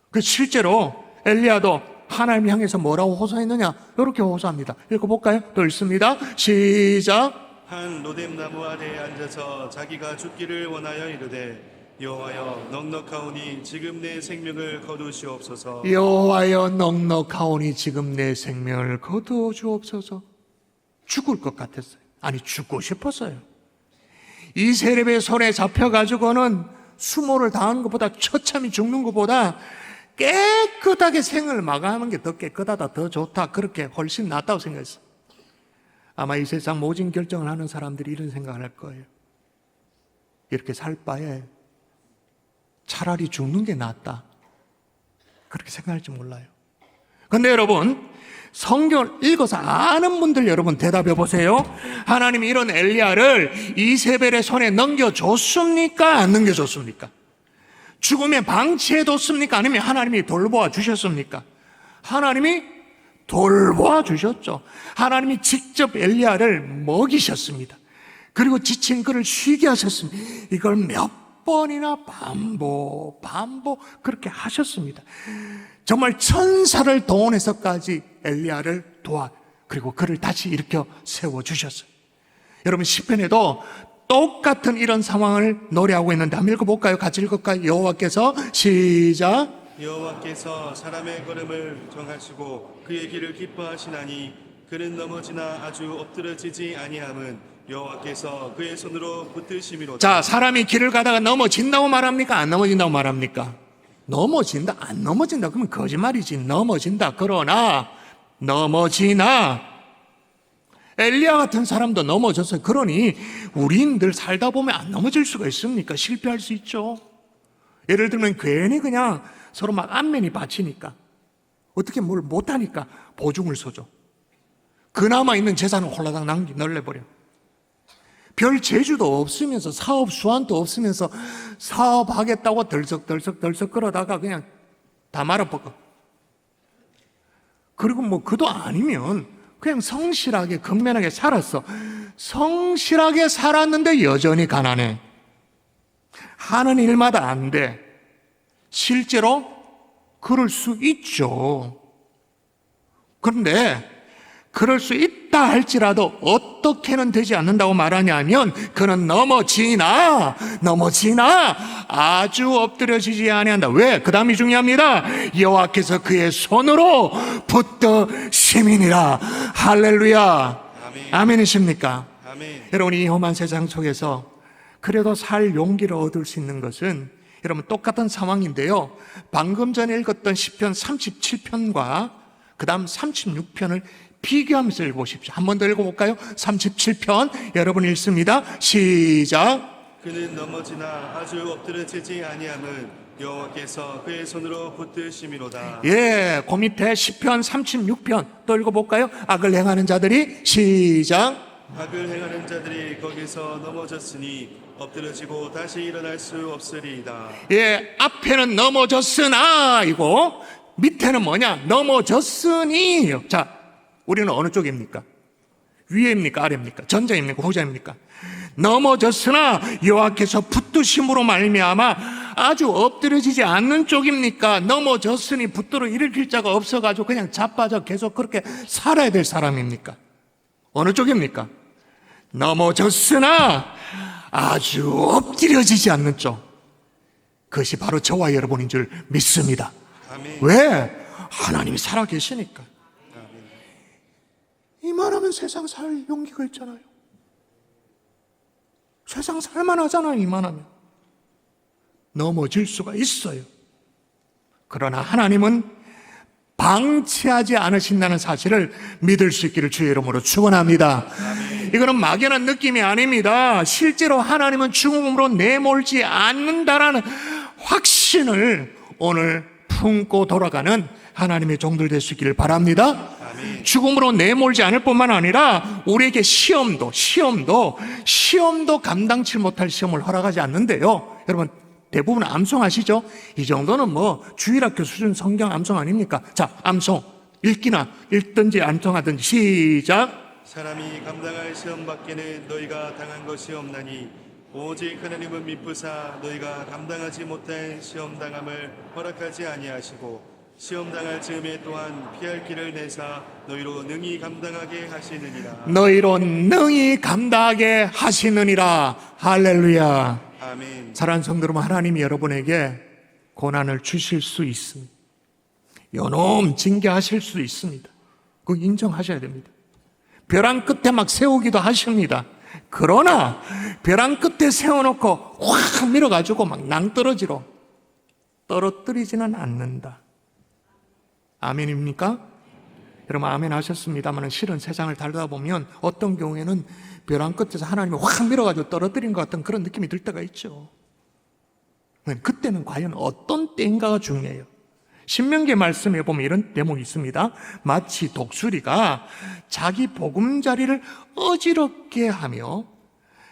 그 실제로 엘리야도 하나님 향해서 뭐라고 호소했느냐? 이렇게 호소합니다. 읽어볼까요? 또 읽습니다. 시작. 한 로뎀 나무 아래에 앉아서 자기가 죽기를 원하여 이르되 여호와여 넉넉하오니 지금 내 생명을 거두시옵소서. 여호와여 넉넉하오니 지금 내 생명을 거두어 주옵소서. 죽을 것 같았어요. 아니 죽고 싶었어요. 이세벨의 손에 잡혀가지고는 수모를 당하는 것보다 처참히 죽는 것보다 깨끗하게 생을 마감하는 게 더 깨끗하다, 더 좋다, 그렇게 훨씬 낫다고 생각했어요. 아마 이 세상 모진 결정을 하는 사람들이 이런 생각을 할 거예요. 이렇게 살 바에 차라리 죽는 게 낫다, 그렇게 생각할지 몰라요. 그런데 여러분, 성경을 읽어서 아는 분들 여러분 대답해 보세요. 하나님이 이런 엘리야를 이세벨의 손에 넘겨줬습니까? 안 넘겨줬습니까? 죽음에 방치해뒀습니까? 아니면 하나님이 돌보아 주셨습니까? 하나님이 돌보아 주셨죠. 하나님이 직접 엘리야를 먹이셨습니다. 그리고 지친 그를 쉬게 하셨습니다. 이걸 몇 번이나 반복 그렇게 하셨습니다. 정말 천사를 동원해서까지 엘리야를 도와, 그리고 그를 다시 일으켜 세워주셨어요. 여러분 시편에도 똑같은 이런 상황을 노래하고 있는데 한번 읽어볼까요? 같이 읽을까요? 여호와께서 시작. 여호와께서 사람의 걸음을 정하시고 그의 길을 기뻐하시나니 그는 넘어지나 아주 엎드러지지 아니함은 여호와께서 그의 손으로 붙드심이로다. 자, 사람이 길을 가다가 넘어진다고 말합니까? 안 넘어진다고 말합니까? 넘어진다, 안 넘어진다 그러면 거짓말이지. 넘어진다. 그러나 넘어지나 엘리야 같은 사람도 넘어졌어요. 그러니 우린 늘 살다 보면 안 넘어질 수가 있습니까? 실패할 수 있죠. 예를 들면 괜히 그냥 서로 막 안면이 받치니까, 어떻게 뭘 못하니까 보증을 서줘. 그나마 있는 재산을 홀라당 널려버려. 별 재주도 없으면서 사업 수완도 없으면서 사업하겠다고 덜썩 그러다가 그냥 다 말아먹어. 그리고 뭐 그도 아니면 그냥 성실하게 근면하게 살았어. 성실하게 살았는데 여전히 가난해. 하는 일마다 안 돼. 실제로 그럴 수 있죠. 그런데 그럴 수 있다 할지라도 어떻게는 되지 않는다고 말하냐면 그는 넘어지나 아주 엎드려지지 아니한다. 왜? 그 다음이 중요합니다. 여호와께서 그의 손으로 붙드심이니라. 할렐루야. 아멘이십니까? 아멘. 여러분, 이 험한 세상 속에서 그래도 살 용기를 얻을 수 있는 것은 여러분 똑같은 상황인데요, 방금 전에 읽었던 시편 37편과 그 다음 36편을 비교하면서 읽어보십시오. 한 번 더 읽어볼까요? 37편 여러분 읽습니다. 시작. 그는 넘어지나 아주 엎드러지지 아니함은 여호와께서 그의 손으로 붙드심이로다. 예, 그 밑에 시편 36편 또 읽어볼까요? 악을 행하는 자들이 시작. 악을 행하는 자들이 거기서 넘어졌으니 엎드러지고 다시 일어날 수 없으리이다. 예, 앞에는 넘어졌으나 이고 밑에는 뭐냐? 넘어졌으니. 자, 우리는 어느 쪽입니까? 위에입니까? 아래입니까? 전자입니까? 후자입니까? 넘어졌으나 여호와께서 붙드심으로 말미암아 아주 엎드려지지 않는 쪽입니까? 넘어졌으니 붙들어 일으킬 자가 없어가지고 그냥 자빠져 계속 그렇게 살아야 될 사람입니까? 어느 쪽입니까? 넘어졌으나 아주 엎드려지지 않는 쪽. 그것이 바로 저와 여러분인 줄 믿습니다. 아멘. 왜? 하나님이 살아계시니까. 이만하면 세상 살 용기가 있잖아요. 세상 살만하잖아요. 이만하면 넘어질 수가 있어요. 그러나 하나님은 방치하지 않으신다는 사실을 믿을 수 있기를 주의 이름으로 축원합니다. 이거는 막연한 느낌이 아닙니다. 실제로 하나님은 죽음으로 내몰지 않는다라는 확신을 오늘 품고 돌아가는 하나님의 종들 될 수 있기를 바랍니다. 죽음으로 내몰지 않을 뿐만 아니라 우리에게 시험도 감당치 못할 시험을 허락하지 않는데요. 여러분 대부분 암송하시죠? 이 정도는 뭐 주일학교 수준 성경 암송 아닙니까? 자, 암송 읽든지 암송하든지 시작. 사람이 감당할 시험 밖에는 너희가 당한 것이 없나니 오직 하나님은 미쁘사 너희가 감당하지 못할 시험 당함을 허락하지 아니하시고 시험 당할 즈음에 또한 피할 길을 내사 너희로 능히 감당하게 하시느니라. 너희로 능히 감당하게 하시느니라. 할렐루야. 아멘. 사랑하는 성도 여러분, 하나님이 여러분에게 고난을 주실 수 있습니다. 요놈 징계하실 수 있습니다. 그거 인정하셔야 됩니다. 벼랑 끝에 막 세우기도 하십니다. 그러나 벼랑 끝에 세워놓고 확 밀어가지고 막 낭떠러지로 떨어뜨리지는 않는다. 아멘입니까? 여러분 아멘 하셨습니다만 실은 세상을 달다 보면 어떤 경우에는 벼랑 끝에서 하나님이 확 밀어가지고 떨어뜨린 것 같은 그런 느낌이 들 때가 있죠. 그때는 과연 어떤 때인가가 중요해요. 신명기 말씀에 보면 이런 대목이 있습니다. 마치 독수리가 자기 보금자리를 어지럽게 하며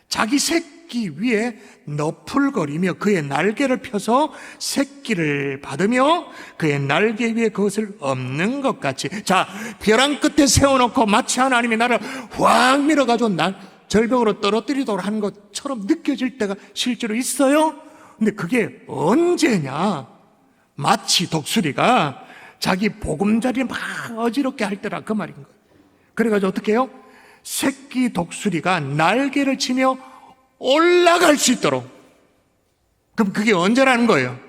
자기 새끼 위에 너풀거리며 그의 날개를 펴서 새끼를 받으며 그의 날개 위에 그것을 엎는 것 같이, 자, 벼랑 끝에 세워놓고 마치 하나님이 나를 확 밀어가지고 절벽으로 떨어뜨리도록 하는 것처럼 느껴질 때가 실제로 있어요. 근데 그게 언제냐? 마치 독수리가 자기 보금자리를 막 어지럽게 할 때라 그 말인 거예요. 그래가지고 어떻게 해요? 새끼 독수리가 날개를 치며 올라갈 수 있도록. 그럼 그게 언제라는 거예요?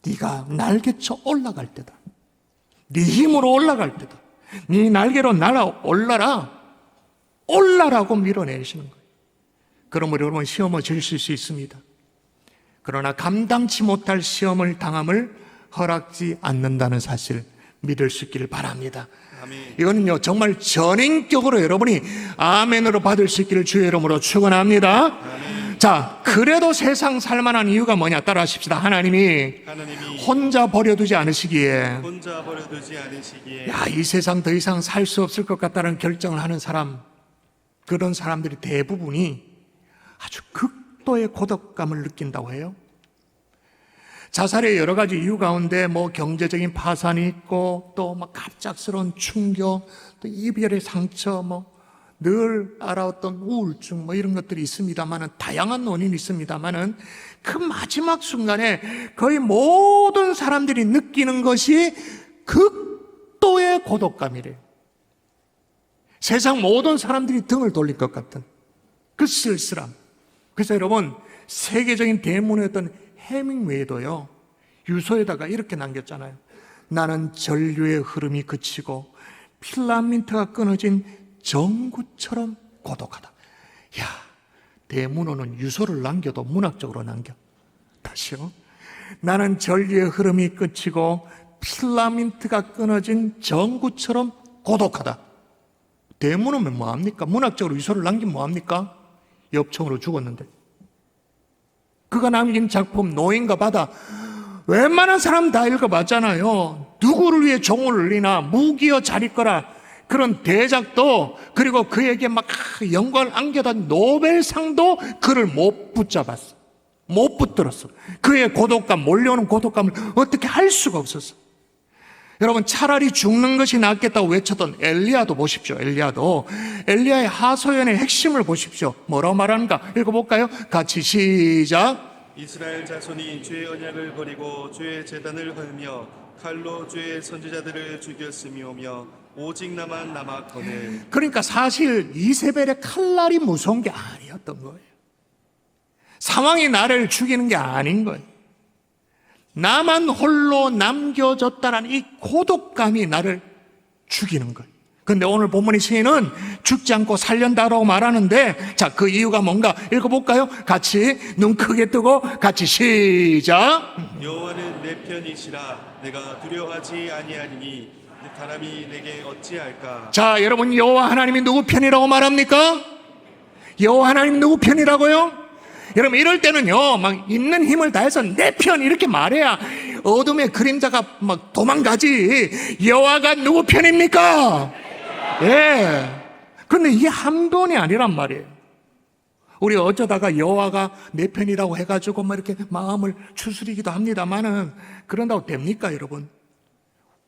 네가 날개쳐 올라갈 때다. 네 힘으로 올라갈 때다. 네 날개로 날아 올라라고 밀어내시는 거예요. 그러므로 여러분 시험을 지실 수 있습니다. 그러나 감당치 못할 시험을 당함을 허락지 않는다는 사실 믿을 수 있기를 바랍니다. 아멘. 이거는요 정말 전인격으로 여러분이 아멘으로 받을 수 있기를 주의 이름으로 축원합니다. 아멘. 자, 그래도 세상 살만한 이유가 뭐냐? 따라 하십시다. 하나님이 혼자 버려두지 않으시기에, 혼자 버려두지 않으시기에 야, 이 세상 더 이상 살 수 없을 것 같다는 결정을 하는 사람, 그런 사람들이 대부분이 아주 극도의 고독감을 느낀다고 해요. 자살의 여러 가지 이유 가운데 뭐 경제적인 파산이 있고 또 막 갑작스러운 충격, 또 이별의 상처, 뭐 늘 알아왔던 우울증 뭐 이런 것들이 있습니다만은, 다양한 원인이 있습니다만은, 그 마지막 순간에 거의 모든 사람들이 느끼는 것이 극도의 고독감이래요. 세상 모든 사람들이 등을 돌릴 것 같은 그 쓸쓸함. 그래서 여러분, 세계적인 대문이었던 해밍웨이도요, 유서에다가 이렇게 남겼잖아요. 나는 전류의 흐름이 그치고 필라멘트가 끊어진 전구처럼 고독하다. 야, 대문호는 유서를 남겨도 문학적으로 남겨. 다시요. 나는 전류의 흐름이 그치고 필라멘트가 끊어진 전구처럼 고독하다. 대문호면 뭐합니까? 문학적으로 유서를 남기면 뭐합니까? 엽청으로 죽었는데. 그가 남긴 작품 노인과 바다, 웬만한 사람 다 읽어봤잖아요. 누구를 위해 종을 울리나, 무기여 잘 있거라, 그런 대작도, 그리고 그에게 막 영광을 안겨다 노벨상도 그를 못 붙잡았어. 못 붙들었어. 그의 고독감, 몰려오는 고독감을 어떻게 할 수가 없었어. 여러분, 차라리 죽는 것이 낫겠다고 외쳤던 엘리야도 보십시오. 엘리야의 하소연의 핵심을 보십시오. 뭐라고 말하는가? 읽어볼까요? 같이 시작. 이스라엘 자손이 주의 언약을 버리고 주의 제단을 헐며 칼로 주의 선지자들을 죽였으며며 오직 나만 남았거늘. 그러니까 사실 이세벨의 칼날이 무서운 게 아니었던 거예요. 상황이 나를 죽이는 게 아닌 거예요. 나만 홀로 남겨졌다는 이 고독감이 나를 죽이는 거예요. 근데 오늘 본문의 시인은 죽지 않고 살련다라고 말하는데, 자, 그 이유가 뭔가 읽어볼까요? 같이 눈 크게 뜨고 같이 시작. 여호와는 내 편이시라. 내가 두려워하지 아니하리니 사람이 내게 어찌할까. 자, 여러분, 여호와 하나님이 누구 편이라고 말합니까? 여호와 하나님 누구 편이라고요? 여러분, 이럴 때는요, 막 있는 힘을 다해서 내 편 이렇게 말해야 어둠의 그림자가 막 도망가지. 여호와가 누구 편입니까? 예. 근데 이게 한 번이 아니란 말이에요. 우리 어쩌다가 여호와가 내 편이라고 해가지고 막 이렇게 마음을 추스리기도 합니다만은, 그런다고 됩니까, 여러분?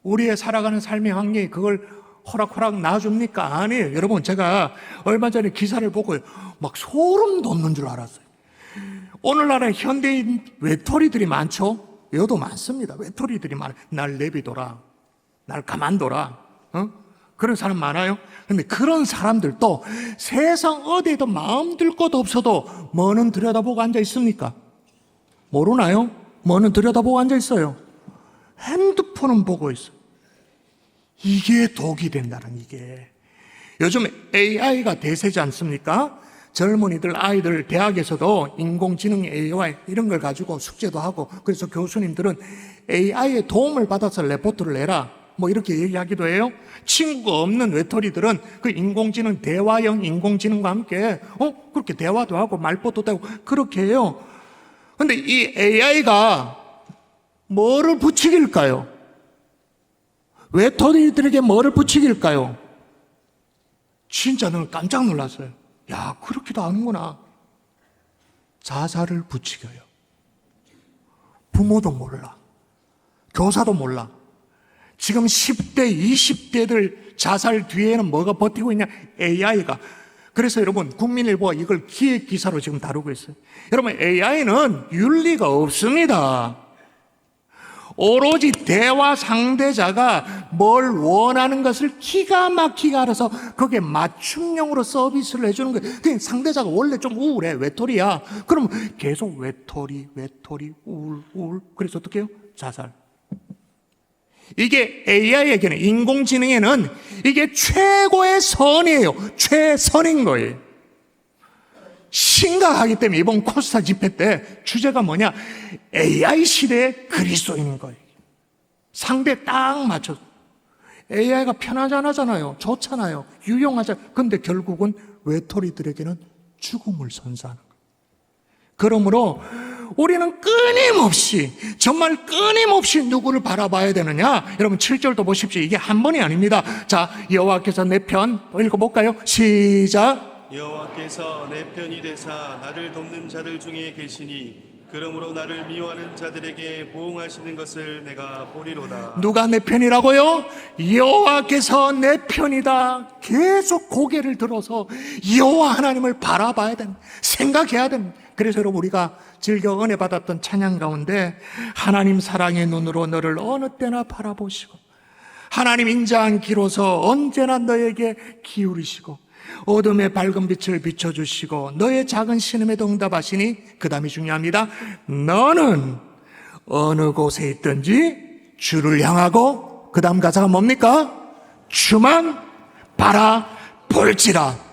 우리의 살아가는 삶의 환경이 그걸 호락호락 놔줍니까? 아니에요. 여러분, 제가 얼마 전에 기사를 보고 막 소름 돋는 줄 알았어요. 오늘날에 현대인 외톨이들이 많죠? 여도 많습니다. 외톨이들이 많아요. 날 내비둬라, 날 가만둬라, 그런 사람 많아요. 근데 그런 사람들도 세상 어디에도 마음 들 곳 없어도 뭐는 들여다보고 앉아 있습니까? 모르나요? 뭐는 들여다보고 앉아 있어요. 핸드폰은 보고 있어요. 이게 독이 된다는, 이게. 요즘 AI가 대세지 않습니까? 젊은이들, 아이들, 대학에서도 인공지능 AI 이런 걸 가지고 숙제도 하고, 그래서 교수님들은 AI의 도움을 받아서 레포트를 내라, 뭐 이렇게 얘기하기도 해요. 친구가 없는 외톨이들은 그 인공지능, 대화형 인공지능과 함께 그렇게 대화도 하고 말벗도 되고 그렇게 해요. 근데 이 AI가 뭐를 부추길까요? 외톨이들에게 뭐를 부추길까요? 진짜 너무 깜짝 놀랐어요. 야, 그렇게도 아는구나. 자살을 부추겨요. 부모도 몰라, 교사도 몰라. 지금 10대, 20대들 자살 뒤에는 뭐가 버티고 있냐? AI가. 그래서 여러분, 국민일보가 이걸 기획 기사로 지금 다루고 있어요. 여러분, AI는 윤리가 없습니다. 오로지 대화 상대자가 뭘 원하는 것을 기가 막히게 알아서 거기에 맞춤형으로 서비스를 해주는 거예요. 그냥 상대자가 원래 좀 우울해, 외톨이야. 그럼 계속 외톨이, 우울. 그래서 어떻게 해요? 자살. 이게 AI에게는, 인공지능에는 이게 최고의 선이에요. 최선인 거예요. 심각하기 때문에 이번 코스타 집회 때 주제가 뭐냐? AI 시대의 그리스도인인 거예요. 상대 딱 맞춰서. AI가 편하잖아요. 좋잖아요. 유용하잖아요. 근데 결국은 외톨이들에게는 죽음을 선사하는 거예요. 그러므로 우리는 끊임없이, 정말 끊임없이 누구를 바라봐야 되느냐? 여러분, 7절도 보십시오. 이게 한 번이 아닙니다. 자, 여호와께서 내 편 읽어볼까요? 시작. 여호와께서 내 편이 되사 나를 돕는 자들 중에 계시니 그러므로 나를 미워하는 자들에게 보응하시는 것을 내가 보리로다. 누가 내 편이라고요? 여호와께서 내 편이다. 계속 고개를 들어서 여호와 하나님을 바라봐야 됩니다. 생각해야 됩니다. 그래서 여러분, 우리가 즐겨 은혜 받았던 찬양 가운데 하나님 사랑의 눈으로 너를 어느 때나 바라보시고 하나님 인자한 귀로서 언제나 너에게 기울이시고 어둠의 밝은 빛을 비춰주시고 너의 작은 신음에도 응답하시니, 그 다음이 중요합니다. 너는 어느 곳에 있든지 주를 향하고, 그 다음 가사가 뭡니까? 주만 바라볼지라.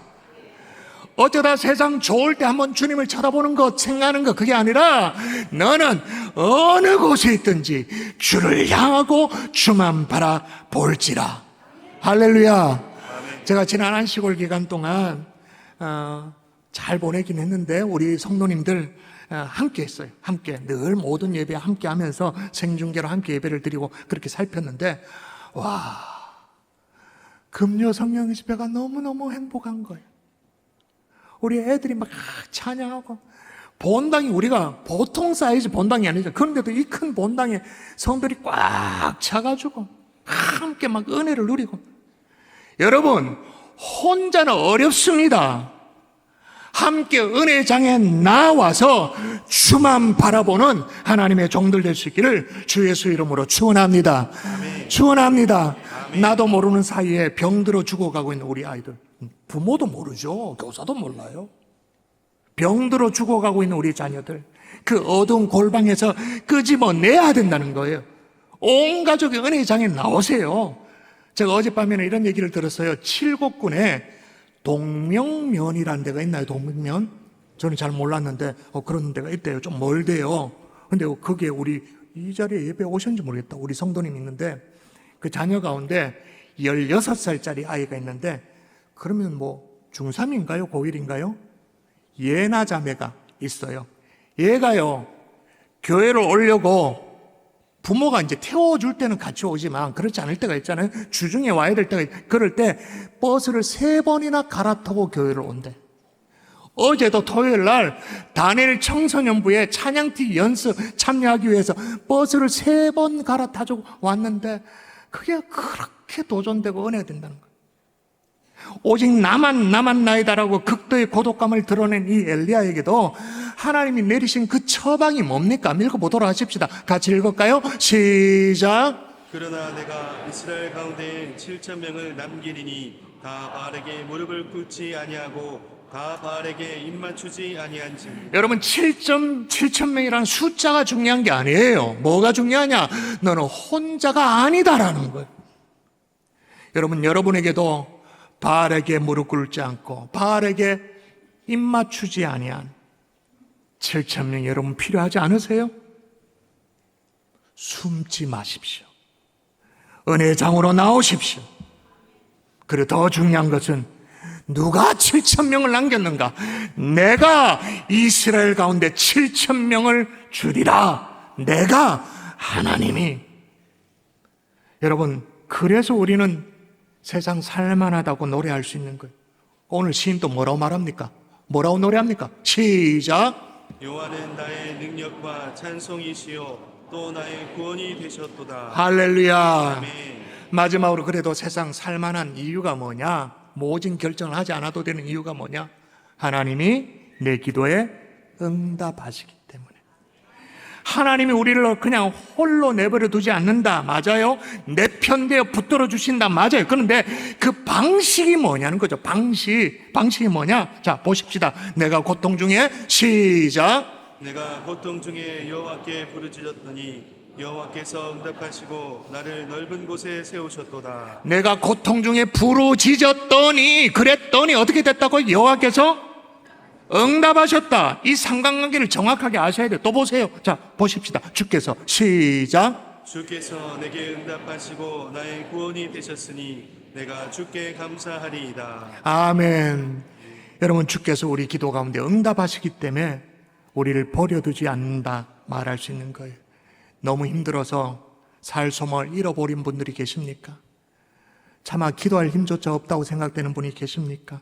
어쩌다 세상 좋을 때 한번 주님을 쳐다보는 것, 생각하는 것, 그게 아니라 너는 어느 곳에 있든지 주를 향하고 주만 바라볼지라. 할렐루야. 제가 지난 안식월 기간 동안 잘 보내긴 했는데 우리 성도님들 함께 했어요. 함께 늘 모든 예배 함께 하면서 생중계로 함께 예배를 드리고 그렇게 살폈는데, 와, 금요 성령 집회가 너무너무 행복한 거예요. 우리 애들이 막 찬양하고, 본당이 우리가 보통 사이즈 본당이 아니죠. 그런데도 이 큰 본당에 성들이 꽉 차가지고 함께 막 은혜를 누리고. 여러분, 혼자는 어렵습니다. 함께 은혜장에 나와서 주만 바라보는 하나님의 종들 될 수 있기를 주 예수 이름으로 축원합니다. 축원합니다. 나도 모르는 사이에 병들어 죽어가고 있는 우리 아이들, 부모도 모르죠. 교사도 몰라요. 병들어 죽어가고 있는 우리 자녀들, 그 어두운 골방에서 끄집어내야 된다는 거예요. 온 가족이 은혜장에 나오세요. 제가 어젯밤에는 이런 얘기를 들었어요. 칠곡군에 동명면이라는 데가 있나요? 동명면? 저는 잘 몰랐는데 그런 데가 있대요. 좀 멀대요. 근데 거기에 우리 이 자리에 예배 오셨는지 모르겠다. 우리 성도님이 있는데 그 자녀 가운데 16살짜리 아이가 있는데, 그러면 뭐 중3인가요? 고1인가요? 예나 자매가 있어요. 얘가요, 교회를 오려고 부모가 이제 태워줄 때는 같이 오지만 그렇지 않을 때가 있잖아요. 주중에 와야 될 때가 그럴 때 버스를 3번이나 갈아타고 교회를 온대. 어제도 토요일 날 다니엘 청소년부의 찬양팀 연습 참여하기 위해서 버스를 3번 갈아타고 왔는데 그게 그렇게 도전되고 은혜가 된다는 거예요. 오직 나만 나이다라고 극도의 고독감을 드러낸 이 엘리야에게도 하나님이 내리신 그 처방이 뭡니까? 읽어보도록 하십시다. 같이 읽을까요? 시작. 그러나 내가 이스라엘 가운데 7,000명을 남기리니 다 바알에게 무릎을 꿇지 아니하고 다 바알에게 입 맞추지 아니한지. 여러분, 7,000명이라는 숫자가 중요한 게 아니에요. 뭐가 중요하냐? 너는 혼자가 아니다라는 거예요. 여러분, 여러분에게도 바알에게 무릎 꿇지 않고 바알에게 입 맞추지 아니한 7,000명 여러분 필요하지 않으세요? 숨지 마십시오. 은혜장으로 나오십시오. 그리고 더 중요한 것은 누가 7,000명을 남겼는가? 내가 이스라엘 가운데 7,000명을 주리라. 내가 하나님이. 여러분, 그래서 우리는 세상 살만하다고 노래할 수 있는 거예요. 오늘 시인도 뭐라고 말합니까? 뭐라고 노래합니까? 시작. 여호와는 나의 능력과 찬송이시요 또 나의 구원이 되셨도다. 할렐루야. 아멘. 마지막으로 그래도 세상 살만한 이유가 뭐냐? 모진 결정을 하지 않아도 되는 이유가 뭐냐? 하나님이 내 기도에 응답하시기 때문에. 하나님이 우리를 그냥 홀로 내버려 두지 않는다. 맞아요. 내 편 되어 붙들어 주신다. 맞아요. 그런데 그 방식이 뭐냐는 거죠. 방식이 뭐냐? 자, 보십시다. 내가 고통 중에 시작. 내가 고통 중에 여호와께 부르짖었더니 여호와께서 응답하시고 나를 넓은 곳에 세우셨도다. 내가 고통 중에 부르짖었더니, 그랬더니 어떻게 됐다고? 여호와께서 응답하셨다. 이 상관관계를 정확하게 아셔야 돼요. 또 보세요. 자, 보십시다. 주께서 시작. 주께서 내게 응답하시고 나의 구원이 되셨으니 내가 주께 감사하리이다. 아멘. 여러분, 주께서 우리 기도 가운데 응답하시기 때문에 우리를 버려두지 않는다 말할 수 있는 거예요. 너무 힘들어서 살 소망을 잃어버린 분들이 계십니까? 차마 기도할 힘조차 없다고 생각되는 분이 계십니까?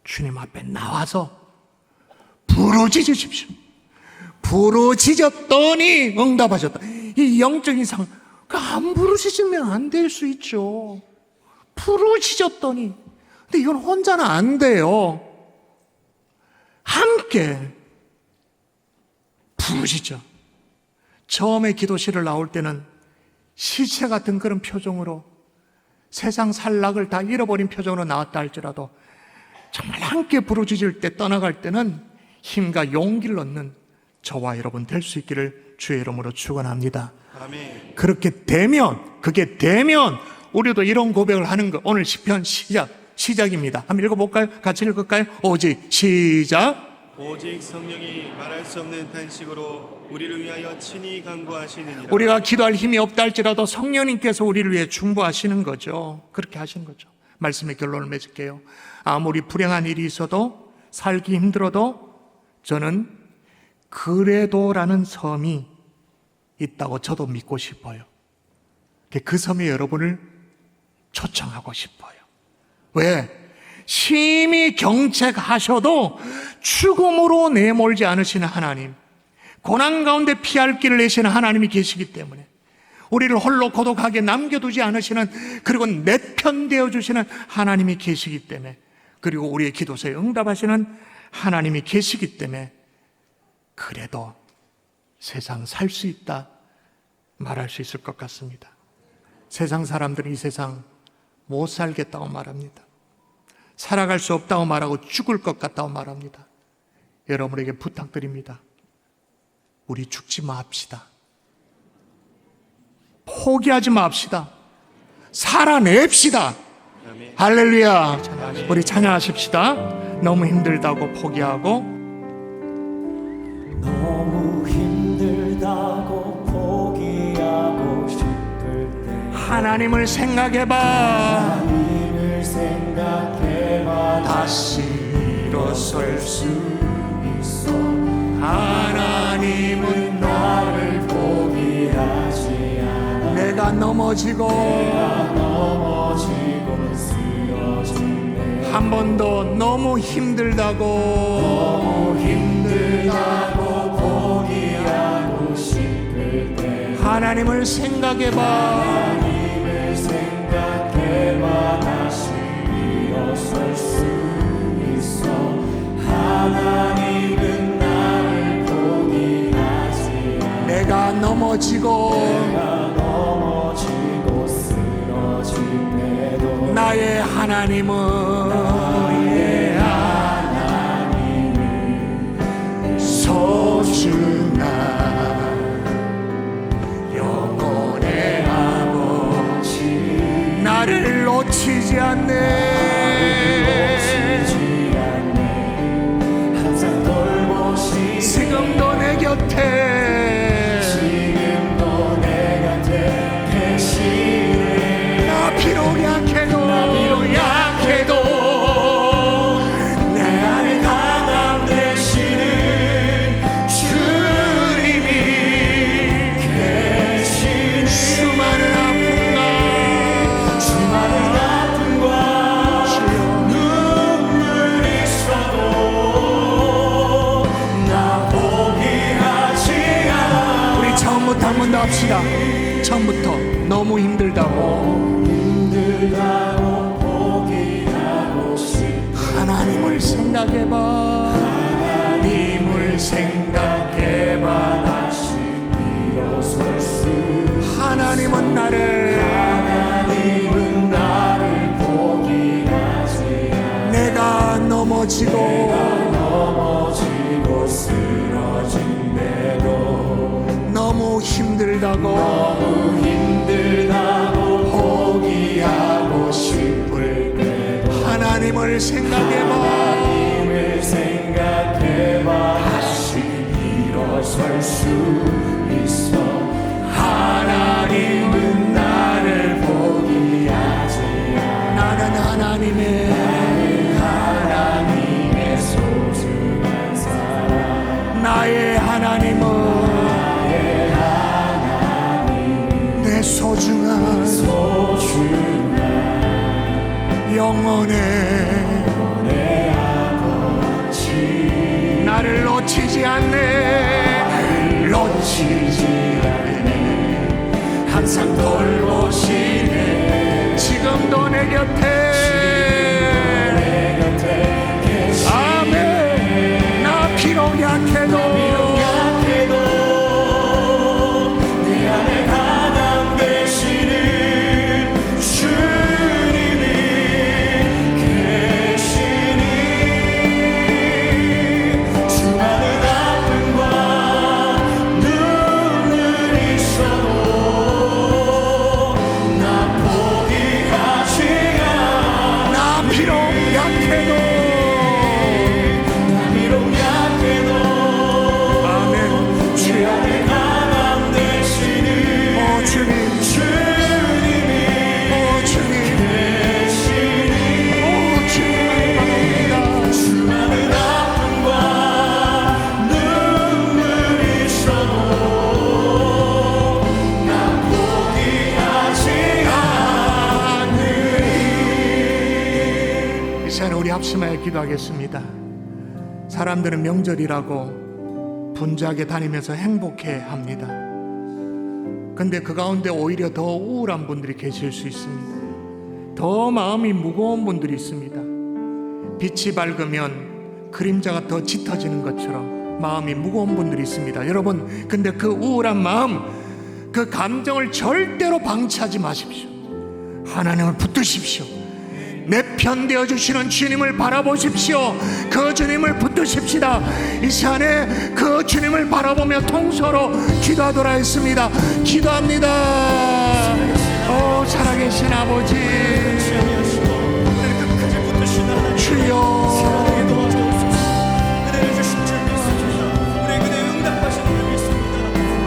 주님 앞에 나와서 부르짖으십시오. 부르짖었더니 응답하셨다. 이 영적인 상, 안 부르짖으면 안 될 수 있죠. 부르짖었더니. 근데 이건 혼자는 안 돼요. 함께 부르짖죠. 처음에 기도실을 나올 때는 시체 같은 그런 표정으로 세상 살락을 다 잃어버린 표정으로 나왔다 할지라도 정말 함께 부르짖을 때, 떠나갈 때는 힘과 용기를 얻는 저와 여러분 될 수 있기를 주의 이름으로 축원합니다. 아멘. 그렇게 되면, 그게 되면 우리도 이런 고백을 하는 거. 오늘 시편 시작입니다. 한번 읽어볼까요? 같이 읽을까요? 오직 시작. 오직 성령이 말할 수 없는 탄식으로 우리를 위하여 친히 간구하시느니라. 우리가 기도할 힘이 없다 할지라도 성령님께서 우리를 위해 중보하시는 거죠. 그렇게 하시는 거죠. 말씀의 결론을 맺을게요. 아무리 불행한 일이 있어도, 살기 힘들어도 저는 그래도라는 섬이 있다고 저도 믿고 싶어요. 그 섬에 여러분을 초청하고 싶어요. 왜? 심히 경책하셔도 죽음으로 내몰지 않으시는 하나님, 고난 가운데 피할 길을 내시는 하나님이 계시기 때문에, 우리를 홀로 고독하게 남겨두지 않으시는, 그리고 내 편 되어주시는 하나님이 계시기 때문에, 그리고 우리의 기도서에 응답하시는 하나님이 계시기 때문에 그래도 세상 살 수 있다 말할 수 있을 것 같습니다. 세상 사람들은 이 세상 못 살겠다고 말합니다. 살아갈 수 없다고 말하고 죽을 것 같다고 말합니다. 여러분에게 부탁드립니다. 우리 죽지 맙시다. 포기하지 맙시다. 살아냅시다. 아멘. 할렐루야. 우리 찬양하십시다. 너무 힘들다고 포기하고, 너무 힘들다고 포기하고 싶을 때 하나님을 생각해봐. 하나님을 생각해봐 다시 일어설 수 있어. 하나님은 나를 포기하지 않아. 내가 넘어지고 넘어지고 쓰러진 내 한 번도 너무 힘들다고 힘들다고 포기하고 싶을 때 하나님을 생각해봐. 하나님을 생각해봐. 다시 일어설 수 있어. 하나님은 나를 포기하지 않아. 내가 넘어지고 넘어지고 쓰러질 때도 나의 하나님은 소중한 영혼의 아버지, 나를 놓치지 않네. 항상 돌보시. 지금도 내 곁에 지금도 내 곁에 계시네. 나 비록 약해도 내 안에 강함 되시는 주님이 계시네. 수많은 아픔과 눈물이 있어도 나 포기하지 않아. 우리 처음부터 한 번 더 합시다. 처음부터 너무 힘들다고 포기하고 싶어. 하나님을 생각해봐. 하나님을 생각해봐. 다시 일어설 수. 하나님은 나를 포기하지 않아. 내가 넘어지고 넘어지고 쓰러진대도 너무 힘들다고 포기하고 싶을 때도 하나님을 생각해봐. 하나님을 생각해봐. 다시 일어설 수 있어. 하나님은 나를 포기하지 않아. 나는 하나님의 소중한 사랑. 나의 하나님은 내 소중한 영혼의 아버지, 나를 놓치지 않네. 놓치지 않네. 항상 돌보시네. 지금도 내 곁에 계시네. 아멘. 나 비록 약해도 내 안에 가담 되시는 주님이 계시니 수많은 아픔과 눈물이 있어도 나 포기하지 않아. 나 비록 약해도 비록 약해도 아멘. 제 안에 가담 되시는 오 주님, 주님이 오 주님, 계시니 오 주님 바랍니다. 수많은 아픔과 눈물이 있어도 난 포기하지 않으리. 이 시간 우리 합심하여 기도하겠습니다. 사람들은 명절이라고 분주하게 다니면서 행복해 합니다. 근데 그 가운데 오히려 더 우울한 분들이 계실 수 있습니다. 더 마음이 무거운 분들이 있습니다. 빛이 밝으면 그림자가 더 짙어지는 것처럼 마음이 무거운 분들이 있습니다. 여러분, 근데 그 우울한 마음, 그 감정을 절대로 방치하지 마십시오. 하나님을 붙드십시오. 내 편 되어 주시는 주님을 바라보십시오. 그 주님을 붙드십시다. 이 시간에 그 주님을 바라보며 통서로 기도하도록 하겠습니다. 기도합니다. 오 살아계신 아버지 끝까지 붙드시는 하나님 주여, 사랑하게 도와주옵소서. 은혜를 주신 줄 믿습니다. 우리 그대 응답하시는 줄 믿습니다.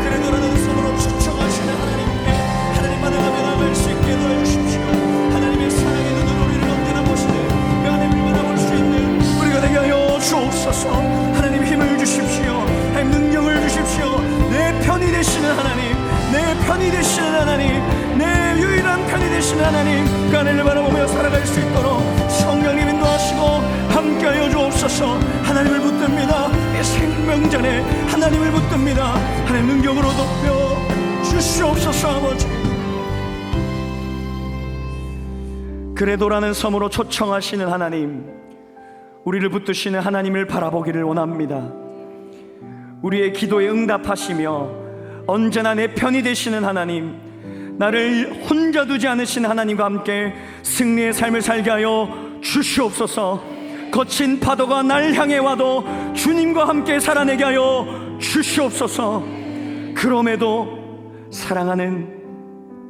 그래도라는 손으로 초청하시는 하나님께 하나님만을 나갈 수 있게 도와주십시오. 하나님의 사랑의 눈으로 우리를 언제나 보시는 그 하나님을 만나볼 수 있는 우리가 되게 하여 주옵소서. 하나님 힘을 주십시오. 하나님 능력을 주십시오. 내 편이 되시는 하나님, 내 편이 되시는 하나님, 내 유일한 편이 되시는 하나님, 그 하나님을 바라보며 살아갈 수 있도록 성령님 인도하시고 함께하여 주옵소서. 하나님을 붙듭니다. 이 생명전에 하나님을 붙듭니다. 하나님 능력으로 돕여 주시옵소서. 아버지, 그래도라는 섬으로 초청하시는 하나님, 우리를 붙드시는 하나님을 바라보기를 원합니다. 우리의 기도에 응답하시며 언제나 내 편이 되시는 하나님, 나를 혼자 두지 않으신 하나님과 함께 승리의 삶을 살게 하여 주시옵소서. 거친 파도가 날 향해 와도 주님과 함께 살아내게 하여 주시옵소서. 그럼에도 사랑하는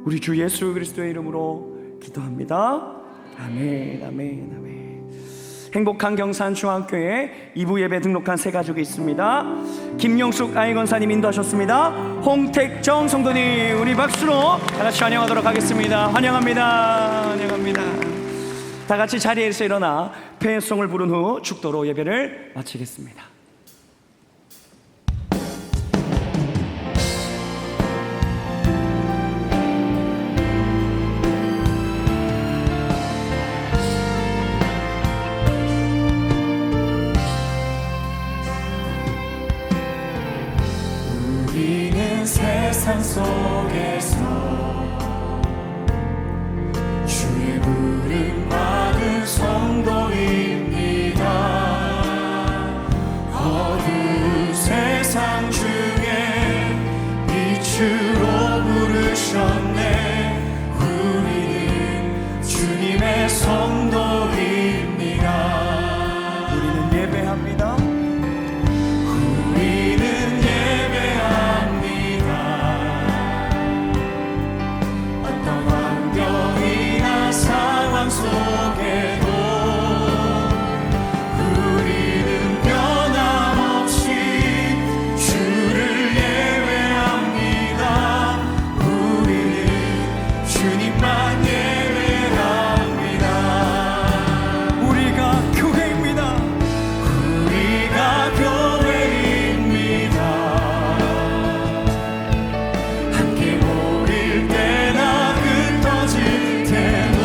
우리 주 예수 그리스도의 이름으로 기도합니다. 아멘, 아멘, 아멘. 행복한 경산 중학교에 2부 예배 등록한 세 가족이 있습니다. 김영숙 아이건사님 인도하셨습니다. 홍택정 성도님, 우리 박수로 다 같이 환영하도록 하겠습니다. 환영합니다. 환영합니다. 다 같이 자리에서 일어나 폐송을 부른 후 축도로 예배를 마치겠습니다. 우리는 세상 속에서 주의 부름 받은 성도입니다. 어두운 세상 중에 빛으로 부르셨네. 우리는 주님의 성도입니다. 우리는 예배합니다. 속에도 우리는 변함없이 주를 예배합니다. 우리는 주님만 예배합니다. 우리가 교회입니다. 우리가 교회입니다. 함께 모일 때나 흩어질 때도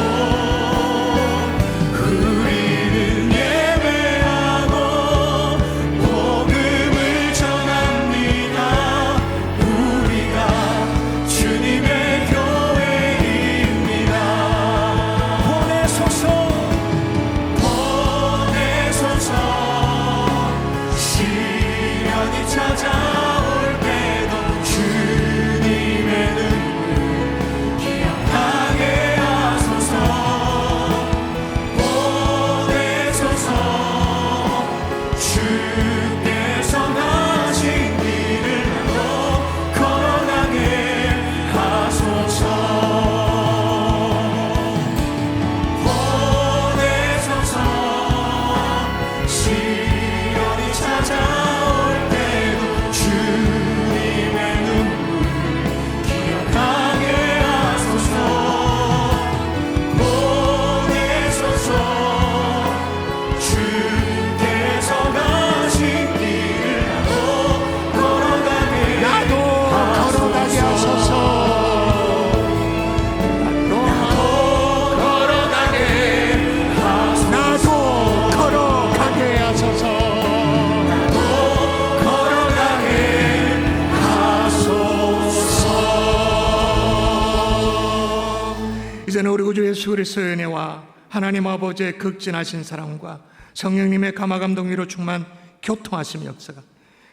이제는 우리 구주 예수 그리스도의 은혜와 하나님 아버지의 극진하신 사랑과 성령님의 감화감동위로 충만 교통하심 역사가,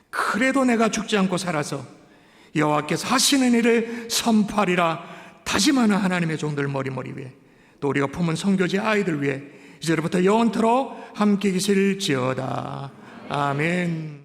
그래도 내가 죽지 않고 살아서 여호와께서 하시는 일을 선포하리라 다짐하는 하나님의 종들 머리머리 위에, 또 우리가 품은 선교지 아이들 위해 이제부터 영원토록 함께 계실지어다. 아멘.